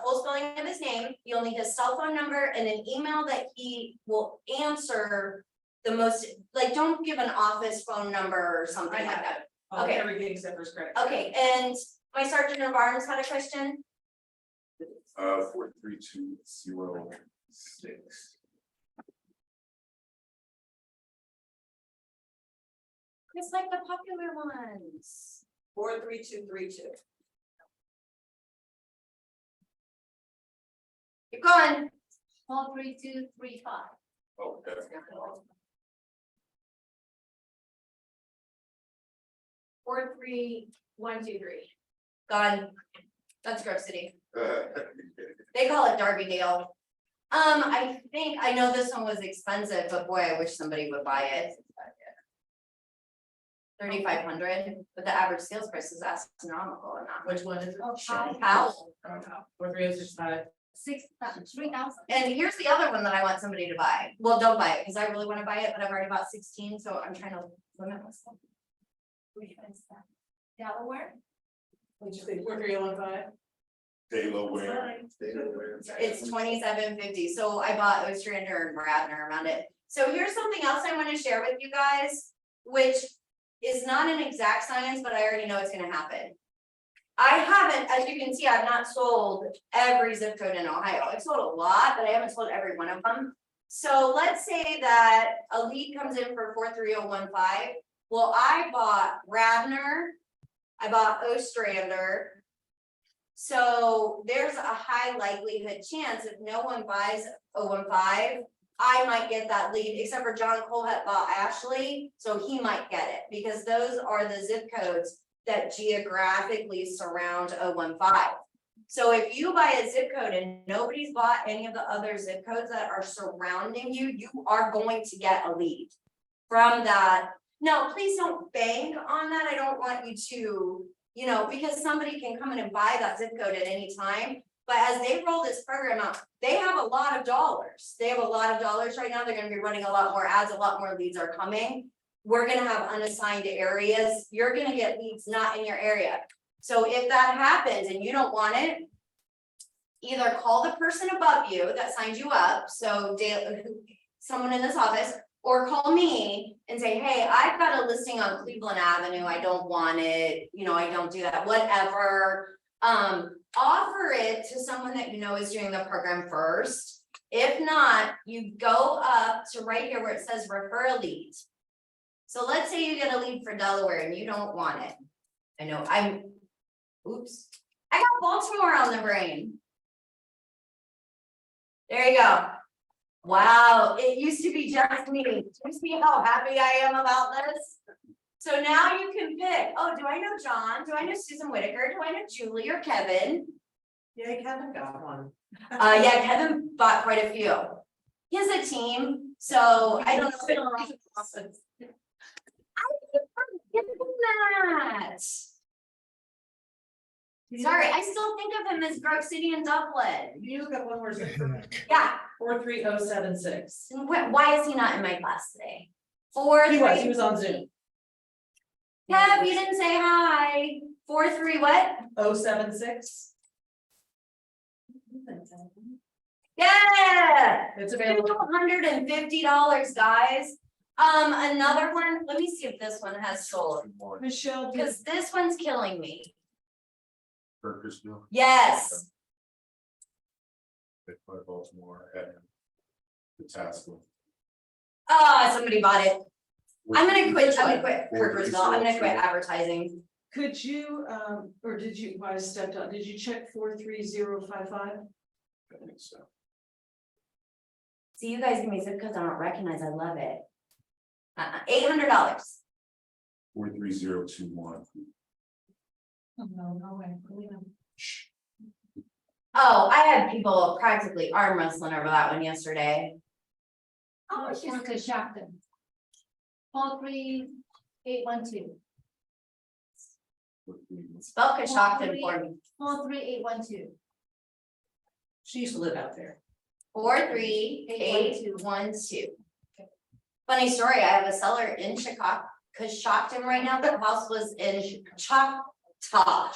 full spelling of his name, you'll need his cell phone number and an email that he will answer the most, like, don't give an office phone number or something I like have that. Okay. Okay. Everything except for his credit card. Okay, and my sergeant of arms had a question. 43206. It's like the popular ones. 43232. Keep going. 43235. Oh, that's. 43123. Gone. That's Grove City. They call it Darbydale. I think, I know this one was expensive, but boy, I wish somebody would buy it. 3,500, but the average sales price is astronomical on that. Which one is it? Powell. 43065. 3,000. And here's the other one that I want somebody to buy. Well, don't buy it, because I really want to buy it, but I've already bought 16, so I'm trying to limit myself. Which one is that? Delaware? What'd you say, 4315? Delaware. It's 2750, so I bought Ostrander and Bradner around it. So here's something else I want to share with you guys, which is not an exact science, but I already know it's gonna happen. I haven't, as you can see, I've not sold every zip code in Ohio. I've sold a lot, but I haven't sold every one of them. So let's say that a lead comes in for 43015. Well, I bought Radnor, I bought Ostrander. So there's a high likelihood chance if no one buys 015, I might get that lead, except for John Colhett bought Ashley, so he might get it, because those are the zip codes that geographically surround 015. So if you buy a zip code and nobody's bought any of the other zip codes that are surrounding you, you are going to get a lead from that. No, please don't bank on that. I don't want you to, you know, because somebody can come in and buy that zip code at any time. But as they roll this program out, they have a lot of dollars. They have a lot of dollars right now. They're going to be running a lot more ads, a lot more leads are coming. We're going to have unassigned areas. You're going to get leads not in your area. So if that happens and you don't want it, either call the person above you that signed you up, so someone in this office, or call me and say, hey, I've got a listing on Cleveland Avenue. I don't want it. You know, I don't do that, whatever. Offer it to someone that you know is doing the program first. If not, you go up to right here where it says refer a lead. So let's say you get a lead for Delaware and you don't want it. I know I got Baltimore on the brain. There you go. Wow, it used to be just me. Do you see how happy I am about this? So now you can pick, oh, do I know John? Do I know Susan Whitaker? Do I know Julie or Kevin? Yeah, Kevin got one. Yeah, Kevin bought quite a few. He has a team, so I don't know. That. Sorry, I still think of him as Grove City and Dublin. You got one more zip code. Yeah, 43076. why is he not in my class today? He was on Zoom. Kev, you didn't say hi. 43 what? 076. Yeah. It's available. $250, guys. Another one, let me see if this one has sold, Michelle, because this one's killing me. Burkersville, Yes, they put Baltimore and the task. somebody bought it. I'm gonna quit Purposeville. I'm gonna quit advertising. could you, or did you, while I stepped out, did you check 43055? I think so. See, you guys give me zip codes I don't recognize. I love it. $800. 43021. No way. Oh, I had people practically arm wrestling over that one yesterday. How much is Coshocton? 43812. Spell Coshocton for me. 43812. She used to live out there. 43812. Funny story, I have a seller in Coshocton right now. The house was in Choctaw.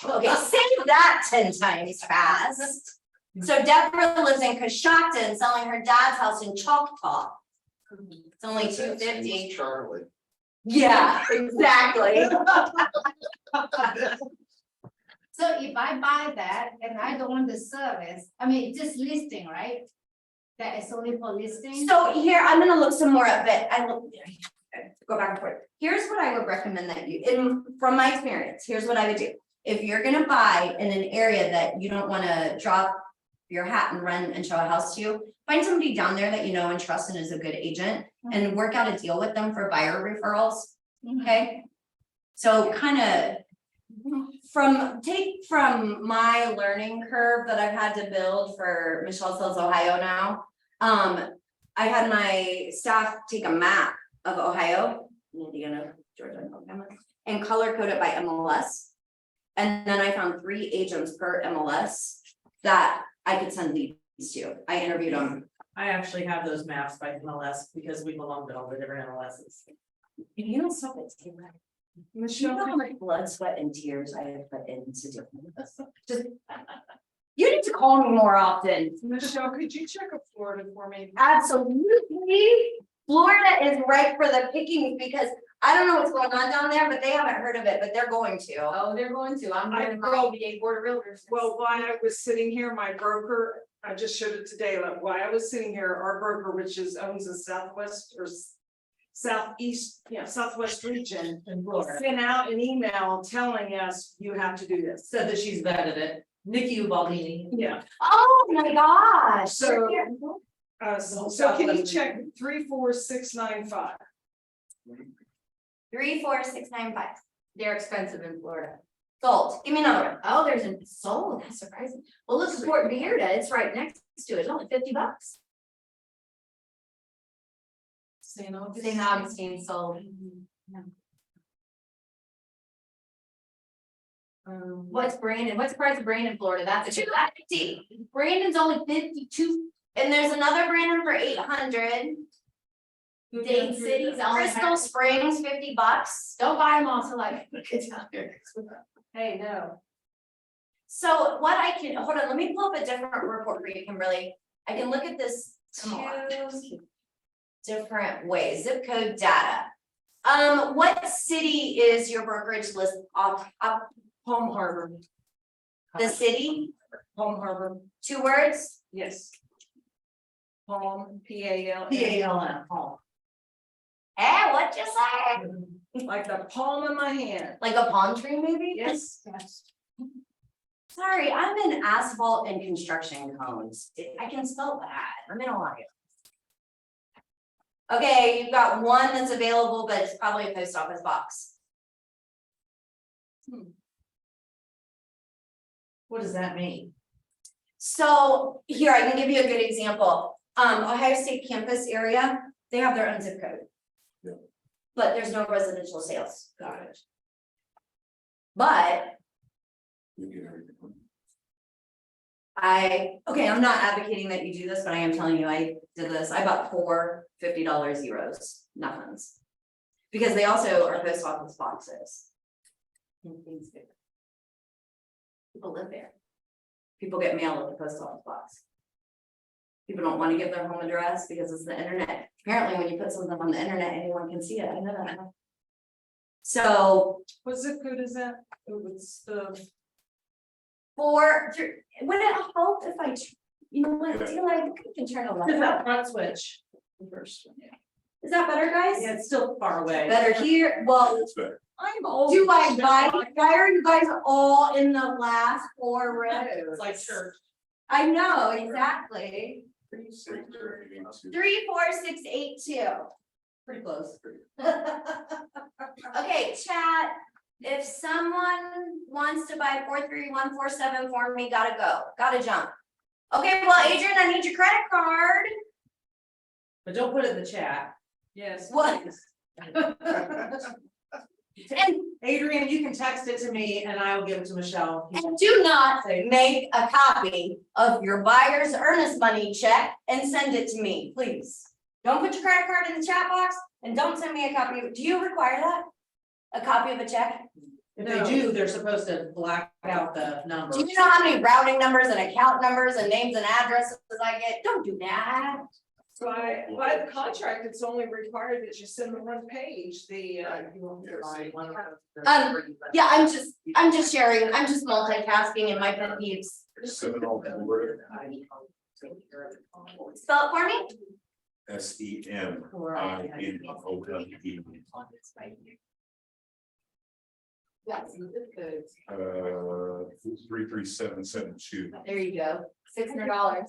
Okay, say that 10 times fast. So Deborah lives in Coshocton, selling her dad's house in Choctaw. It's only $250. Charlie. Yeah, exactly. So if I buy that and I don't want the service, I mean, just listing, right? That is only for listing. So here, I'm gonna look some more up, but go back and forth. Here's what I would recommend that you, from my experience, here's what I would do. If you're gonna buy in an area that you don't wanna drop your hat and run and show a house to, find somebody down there that you know and trust and is a good agent and work out a deal with them for buyer referrals, okay? So kind of take from my learning curve that I've had to build for Michelle Sells Ohio now. I had my staff take a map of Ohio, Indiana, Georgia, and Alabama, and color code it by MLS. And then I found 3 agents per MLS that I could send leads to. I interviewed them. I actually have those maps by MLS because we belong to all the different MLSs. If you don't stop it, you Michelle, know how much blood, sweat, and tears I have put into doing this. Just, you need to call me more often. Michelle, could you check up Florida for me? Absolutely. Florida is ripe for the picking because I don't know what's going on down there, but they haven't heard of it, but they're going to. Oh, they're going to, I'm I going to my broke- OBA Board of Realtors. Well, while I was sitting here, my broker, I just showed it today, like while I was sitting here, our broker, which owns the Southwest or Southeast, Southwest region, In Florida, sent out an email telling us you have to do this. said that she's vetted it. Nikki Ubaldini. Yeah, Oh my gosh. So- so can you Southwest check 34695? 34695. They're expensive in Florida. Sold. Give me another one. Oh, there's a sold, that's surprising. Well, look, support Bearda, it's right next to it, it's only $50. St. Augustine. St. Augustine sold. What's Brandon? What's the price of Brandon, Florida? That's $250. Brandon's only 52. And there's another Brandon for 800. Dade City's Crystal Springs, $50. Don't buy them all till like. It's out there. Hey, no. So what I can, hold on, let me pull up a different report for you, Kimberly. I can look at this two different ways, zip code data. What city is your brokerage list off, Palm Harbor, the city, Palm Harbor, 2 words? yes. Palm, PAL. PALM, Paul. What'd you say? Like the palm of my hand. Like a palm tree maybe? Yes. Sorry, I'm in asphalt and construction cones. I can spell that. I'm in Ohio. Okay, you've got one that's available, but it's probably a post office box. What does that mean? So here, I can give you a good example. Ohio State campus area, they have their own zip code. Yeah. But there's no residential sales. Got it. But You get everything. I'm not advocating that you do this, but I am telling you, I did this. I bought 4 $50 zeros, nothings. Because they also are post office boxes. People live there. People get mail at the post office box. People don't want to give their home address because it's the internet. Apparently, when you put something on the internet, anyone can see it. I know that. So What zip code is that? Oh, it's the. would it help if I, you know what, do you like, you can turn a It's light that on? front switch. First one, yeah. Is that better, guys? Yeah, it's still far away. Better here, well, It's better. I'm old. do why are you guys all in the last 4 rows? It's like church. I know, exactly. 34632. 34682. Pretty close. Okay, chat, if someone wants to buy 43147 for me, gotta go, gotta jump. Okay, well, Adrian, I need your credit card. But don't put it in the chat. Yes. What? And Adrian, you can text it to me and I will give it to Michelle. And do not make a copy of your buyer's earnest money check and send it to me, please. Don't put your credit card in the chat box and don't send me a copy. Do you require that? A copy of a check? If they do, they're supposed to black out the numbers. Do you know how many routing numbers and account numbers and names and addresses I get? Don't do that. By the contract, it's only required that you send the one page, the. Yeah, I'm just sharing, I'm just multitasking in my pet peeves. Seminole, Florida. Spell it for me. SEMINOWE. That's some zip codes. 33772. There you go, $600.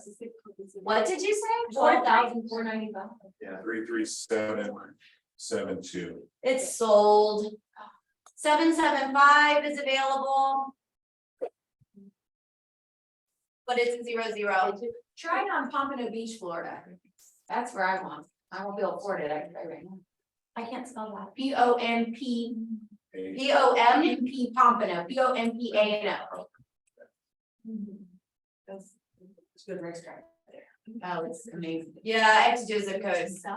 What did you say? 12,495. Yeah, 33772. It's sold. 775 is available. But it's a 00. Try it on Pompano Beach, Florida. That's where I won't be able to afford it, I can tell you right now. I can't spell that. POMP, POMP Pompano, POMPANO. It's good racetrack there. Oh, it's amazing. Yeah, I have to do zip codes. So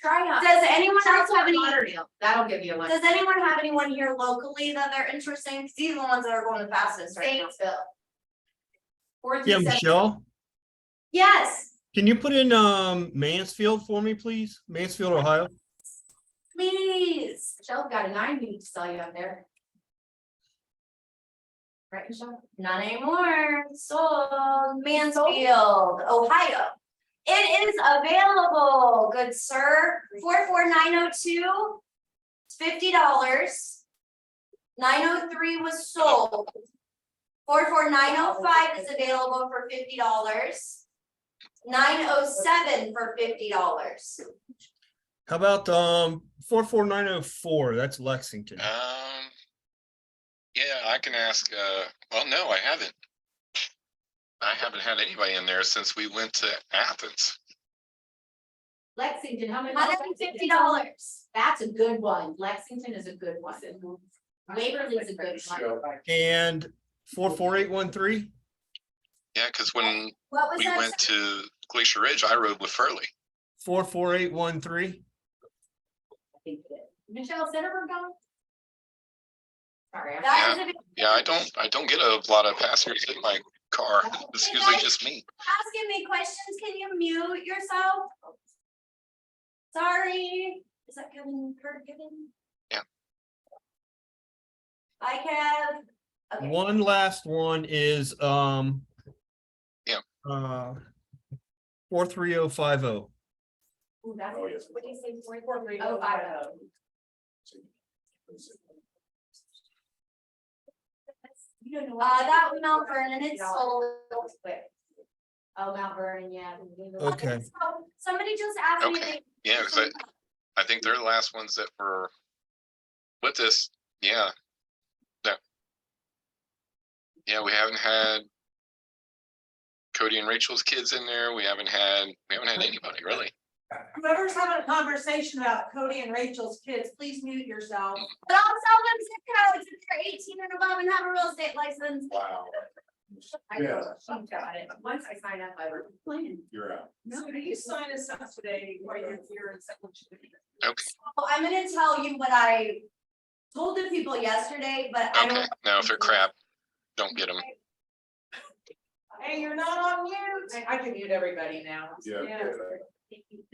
Try out. does anyone else have any, Lauderdale, that'll give you a lunch. does anyone have anyone here locally that they're interested in? 'Cause these are the ones that are going the fastest right now. Statesville. Yeah, Michelle, Yes, can you put in Mansfield for me, please? Mansfield, Ohio. please. Michelle's got a 9 week to sell you out there. Right, Michelle? Not anymore. Sold. Mansfield, Ohio. It is available, good sir. 44902. It's $50. 903 was sold. 44905 is available for $50. 907 for $50. How about 44904? That's Lexington. Yeah, I can ask, well, no, I haven't. I haven't had anybody in there since we went to Athens. Lexington, how much? $150. That's a good one. Lexington is a good one. Waverly's a good one. And 44813? Yeah, because when What was we that? went to Glacier Ridge, I rode with Furley. 44813? Michelle Centerburg gone? Sorry. I'm- That is available. Yeah, I don't get a lot of passengers in my car. It's usually just me. Asking me questions, can you mute yourself? Sorry, is that Kevin, Kurt Kevin? Yeah. I have. Okay. One last one is Yeah. 43050. Ooh, that's, Oh, yes. what do you say, 44305? You don't know. That was Mount Vernon, it's sold. Oh, Mount Vernon, yeah. Okay. So, somebody just asked me. Okay. Yeah, because I think they're the last ones that were with this. Yeah. Yeah, we haven't had Cody and Rachel's kids in there. We haven't had anybody really. Whoever's having a conversation about Cody and Rachel's kids, please mute yourself. But I'll sell them zip codes if they're 18 and above and have a real estate license. Wow. I Yeah. know, she got it. Once I sign up, I was playing. You're out. So do you sign us up today while you're here in Second? Okay. Well, I'm gonna tell you what I told the people yesterday, but I Okay. don't. Now, if they're crap, don't get them. Hey, you're not on mute. I can mute everybody now. Yeah.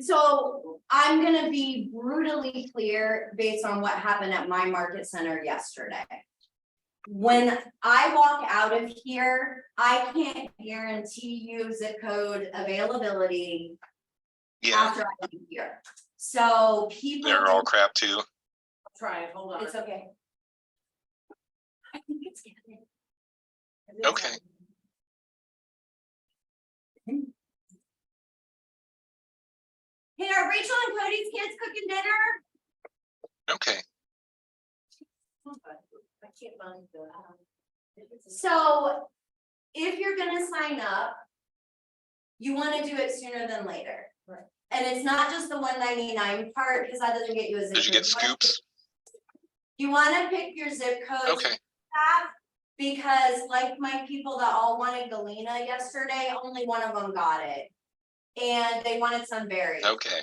So I'm gonna be brutally clear based on what happened at my market center yesterday. When I walk out of here, I can't guarantee you zip code availability Yeah, after I leave here. So people. they're all crap too. Try it, hold on. It's okay. I think it's getting. Okay. Hey, are Rachel and Cody's kids cooking dinner? Okay. I can't find the. So if you're gonna sign up, you wanna do it sooner than later. Right. And it's not just the 199 part, because that doesn't get you a zip code. Did you get scoops? You wanna pick your zip codes. Okay. Because like my people that all wanted Galena yesterday, only one of them got it. And they wanted Sunbury. Okay.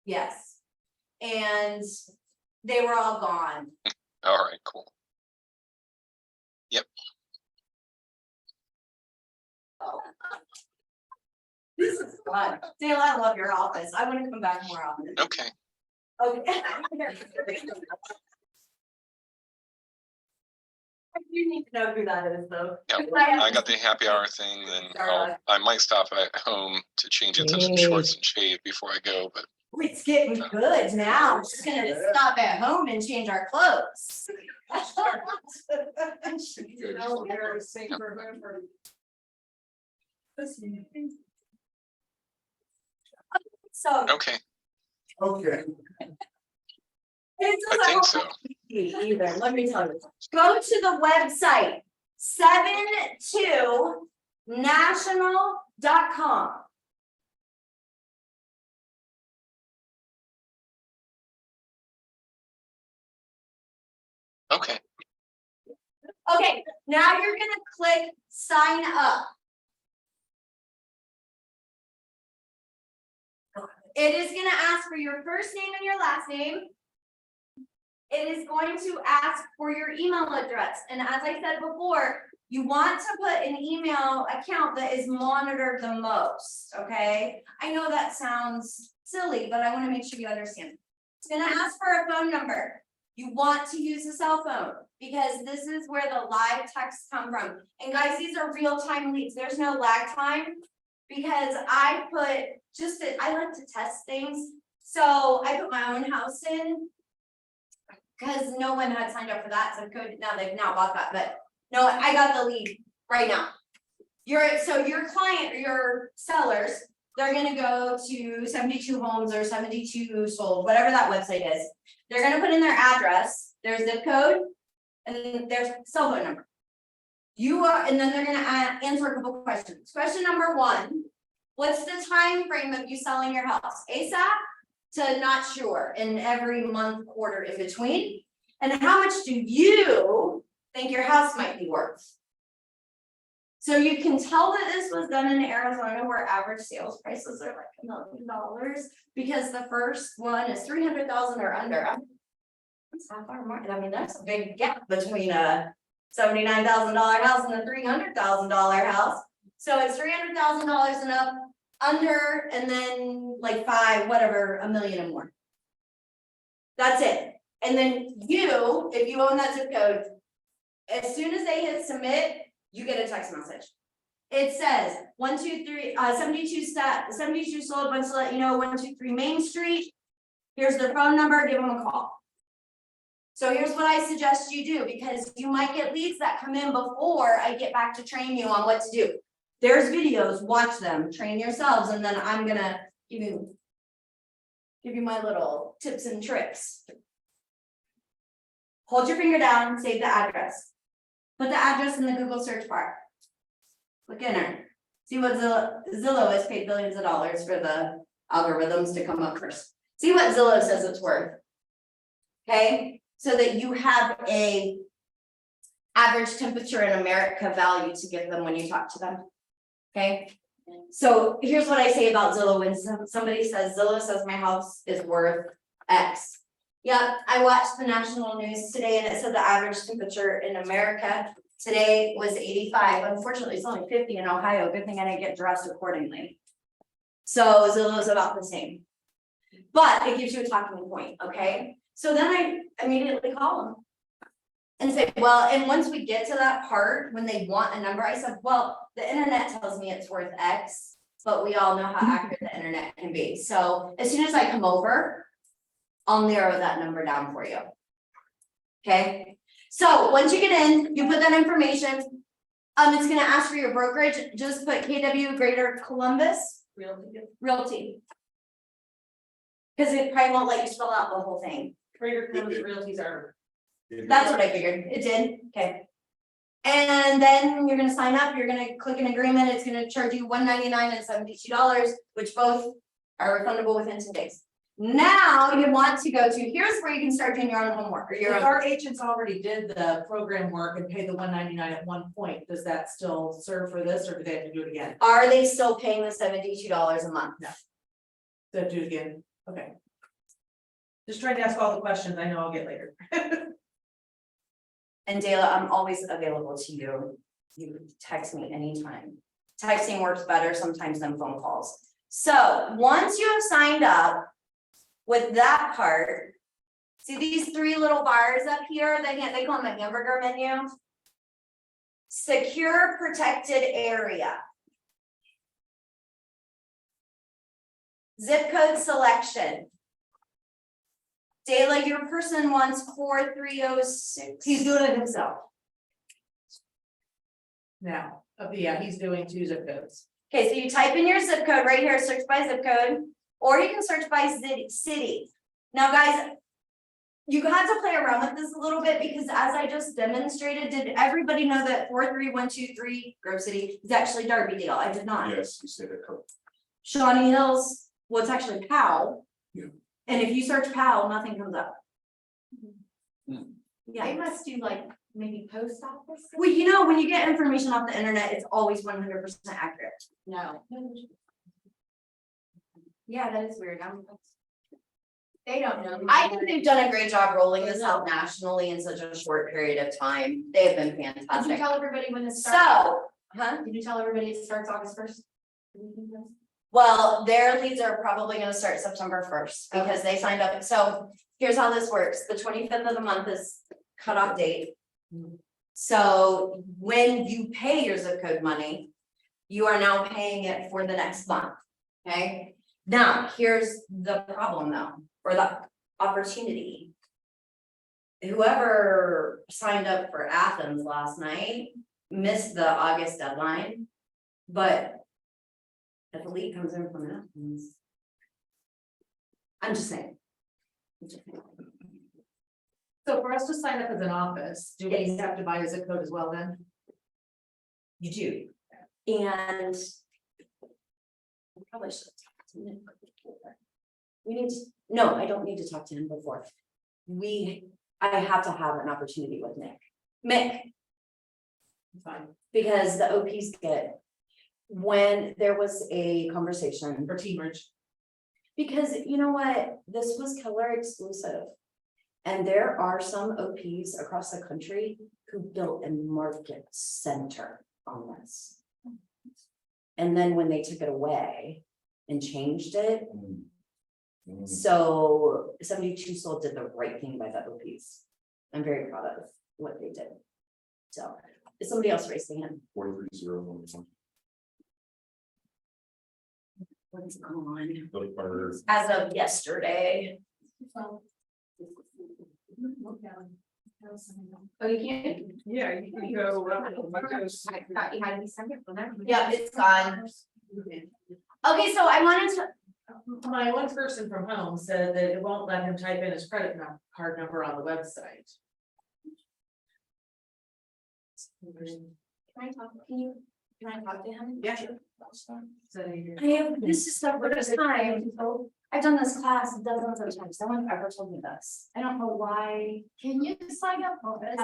Yes. And they were all gone. All right, cool. Yep. This is fun. Dale, I love your office. I want to come back more often. Okay. Okay. You need to know who that is, though. Yeah, I got the happy hour thing, then I might stop at home to change into some Hey. shorts and shave before I go, but It's getting good now. We're just gonna stop at home and change our clothes. Oh, they're the same for whoever. So. okay, Okay. This I is think so. either, let me tell you. Go to the website, 72national.com. Okay, Okay, now you're gonna click sign up. It is gonna ask for your first name and your last name. It is going to ask for your email address, and as I said before, you want to put an email account that is monitored the most, okay? I know that sounds silly, but I want to make sure you understand. It's gonna ask for a phone number. You want to use a cell phone because this is where the live texts come from. And guys, these are real-time leads. There's no lag time because I like to test things. So I put my own house in because no one had signed up for that. So they've now bought that, but no, I got the lead right now. Your client or your sellers, they're gonna go to 72 homes or 72 sold, whatever that website is. They're gonna put in their address, their zip code, and their cell phone number. And then they're gonna answer a couple questions. Question number 1, what's the time frame of you selling your house? ASAP to not sure, in every month, quarter in between? And how much do you think your house might be worth? So you can tell that this was done in Arizona where average sales prices are like $1 million because the first one is 300,000 or under. That's half our market. I mean, that's a big gap between a $79,000 house and a $300,000 house. So it's $300,000 and up, under, and then like $1 million and more. That's it. And then if you own that zip code, as soon as they hit submit, you get a text message. It says 123 72 sold, wants to let you know 123 Main Street. Here's their phone number, give them a call. So here's what I suggest you do, because you might get leads that come in before I get back to train you on what to do. There's videos, watch them, train yourselves, and then I'm gonna give you my little tips and tricks. Hold your finger down, save the address. Put the address in the Google search bar. Click enter. See what Zillow has paid billions of dollars for the algorithms to come up first. See what Zillow says it's worth. Okay, so that you have a average temperature in America value to give them when you talk to them. Okay, so here's what I say about Zillow. When somebody says Zillow says my house is worth X. Yep, I watched the national news today and it said the average temperature in America today was 85. Unfortunately, it's only 50 in Ohio. Good thing I didn't get dressed accordingly. So Zillow's about the same. But it gives you a talking point, okay? So then I immediately call them and say, well, and once we get to that part, when they want a number, I said, well, the internet tells me it's worth X, but we all know how accurate the internet can be. So as soon as I come over, I'll narrow that number down for you. Okay, so once you get in, you put that information. It's gonna ask for your brokerage. Just put KW Greater Columbus Realty. Because it probably won't let you spell out the whole thing. Greater Columbus Realties are. That's what I figured. It did. Okay. And then you're gonna sign up. You're gonna click an agreement. It's gonna charge you $199 and $72, which both are refundable within 2 days. Now you want to go to, here's where you can start doing your own homework or your If own. our agents already did the program work and paid the $199 at one point, does that still serve for this, or do they have to do it again? Are they still paying the $72 a month? No. They have to do it again, okay. Just trying to ask all the questions I know I'll get later. And Dayla, I'm always available to you. You can text me anytime. Texting works better sometimes than phone calls. So once you have signed up with that part, see these 3 little bars up here, they call them a hamburger menu. Secure protected area. Zip code selection. Dayla, your person wants 4306. He's doing it himself. Now, he's doing 2 zip codes. Okay, so you type in your zip code right here, search by zip code, or you can search by city. Now, guys, you had to play around with this a little bit because as I just demonstrated, did everybody know that 43123 Grove City is actually Darbydale? I did not. Yes, you said it correct. Shawnee Hills, well, it's actually Powell. Yeah. And if you search Powell, nothing comes up. Hmm. Yeah. They must do like maybe post office. Well, you know, when you get information off the internet, it's always 100% accurate. No. Yeah, that is weird. They don't know. I think they've done a great job rolling this out nationally in such a short period of time. They have been Did you fantastic. tell everybody when this starts? So, huh? Did you tell everybody it starts August 1st? Well, their leads are probably gonna start September 1st because they signed up. So here's how this works. The 25th of the month is cutoff date. So when you pay your zip code money, you are now paying it for the next month, okay? Now, here's the problem though, or the opportunity. Whoever signed up for Athens last night missed the August deadline, but if a lead comes in from Athens, I'm just saying. So for us to sign up as an office, do we Yes. have to buy a zip code as well then? You do. And I probably should have talked to Nick before. We need to, no, I don't need to talk to him before. I have to have an opportunity with Nick. Mick, Fine. because the OPs get, when there was a conversation, For T-Merge. because you know what, this was Keller exclusive. And there are some OPs across the country who built a market center on this. And then when they took it away and changed it, so 72 Sold did the right thing by the OPs. I'm very proud of what they did. So, is somebody else raising hand? 43011. What's going on? Or As of yesterday. Oh, you can't? Yeah, you can go. I thought you had to be sent it for that. Yep, it's gone. Okay, so I wanted to, My one person from home said that it won't let him type in his credit card number on the website. can I talk to him? Yeah, sure. This is the first time, I've done this class dozens of times, no one ever told me this, I don't know why. Can you sign up for this,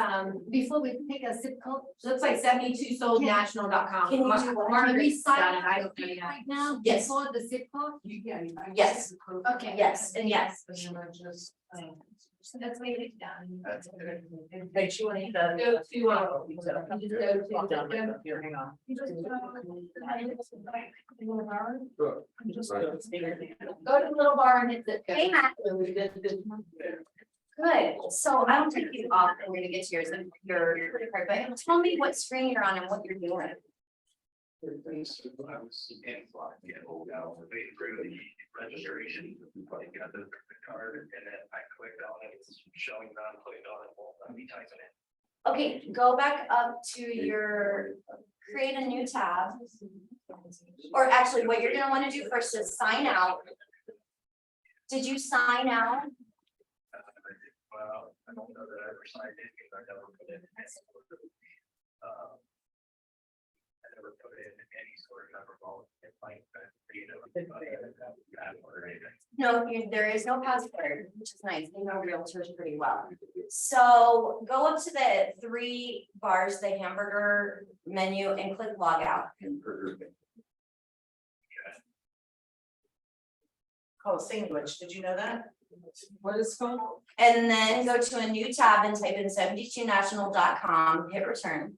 before we pick a zip code? So it's like 72soldnational.com. Can you do what? Can we sign Done it, up I don't know yet. right now, Yes. before the zip code? Yes, Okay. yes, and yes. So that's where it's done. Makes you need to. Go to, Here, hang on. You just, go to the little bar and hit the. Hey, Matt. Good, so I don't take you off, and we're gonna get to yours and your credit card, but tell me what screen you're on and what you're doing. Registration, I got the card and then I clicked on it, it's showing that I'm clicked on it, well, let me type it in. Okay, go back up to your, create a new tab. Or actually, what you're gonna wanna do first is sign out. Did you sign out? Well, I don't know that I ever signed it because I never put in. I never put in any sort of number, like, you know. No, there is no password, which is nice. They know realtors pretty well. So go up to the 3 bars, the hamburger menu, and click log out. Called sandwich, did you know that? What is it called? And then go to a new tab and type in 72national.com, hit return.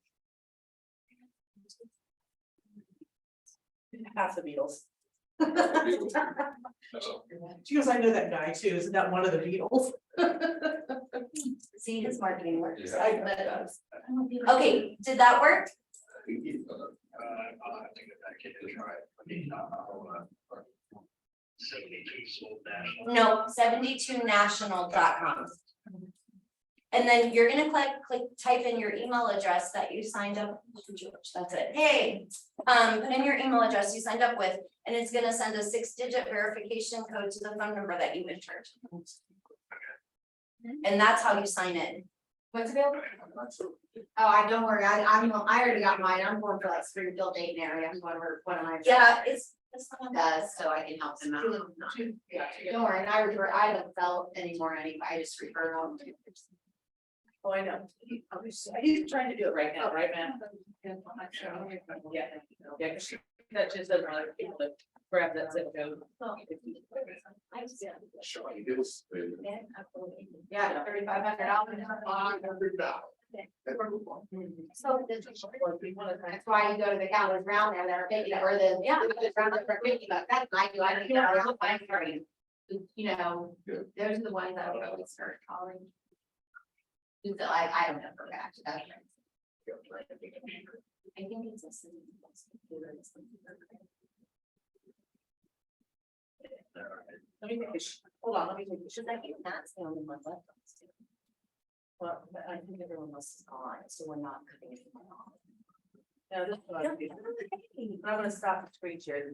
Half the Beatles. She goes, I know that guy too, isn't that one of the Beatles? See, his marketing works. Yeah. I bet it does. Okay, did that work? I'll have to get back in and try it. I mean, I'll, 72 sold national. No, 72national.com. And then you're gonna type in your email address that you signed up, that's it, hey. Put in your email address you signed up with, and it's gonna send a 6-digit verification code to the phone number that you entered. And that's how you sign in. What's available? Oh, don't worry, I already got mine, I'm going for like Springfield, Dayton area, one of my. Yeah, it's Does, so I can help them out. Don't worry, and I don't sell anymore anyway, I just refer them to. Oh, I know. He's trying to do it right now, right, man? Yeah, because that just doesn't allow people to grab that zip code. Sure, you give us. Yeah, $3,500. So that's why you go to the counters around there that are picking up, or the, yeah, around there for picking up, that's my, I don't know, I'll find for you. You know, those are the ones that I would always start calling. So I don't know for a fact, that's right. I think it's a city. Let me make a hold on, let me make Should that be that's the only one left? well, I think everyone else is gone, so we're not cutting anyone off. No, this one. I'm gonna stop the screen share.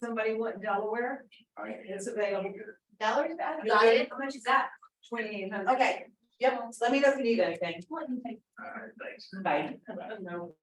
Somebody want Delaware? It's available. Dollars, got it, how much is that? 2,800. Okay. Yep, let me know if you need anything. All right, thanks. Bye. No.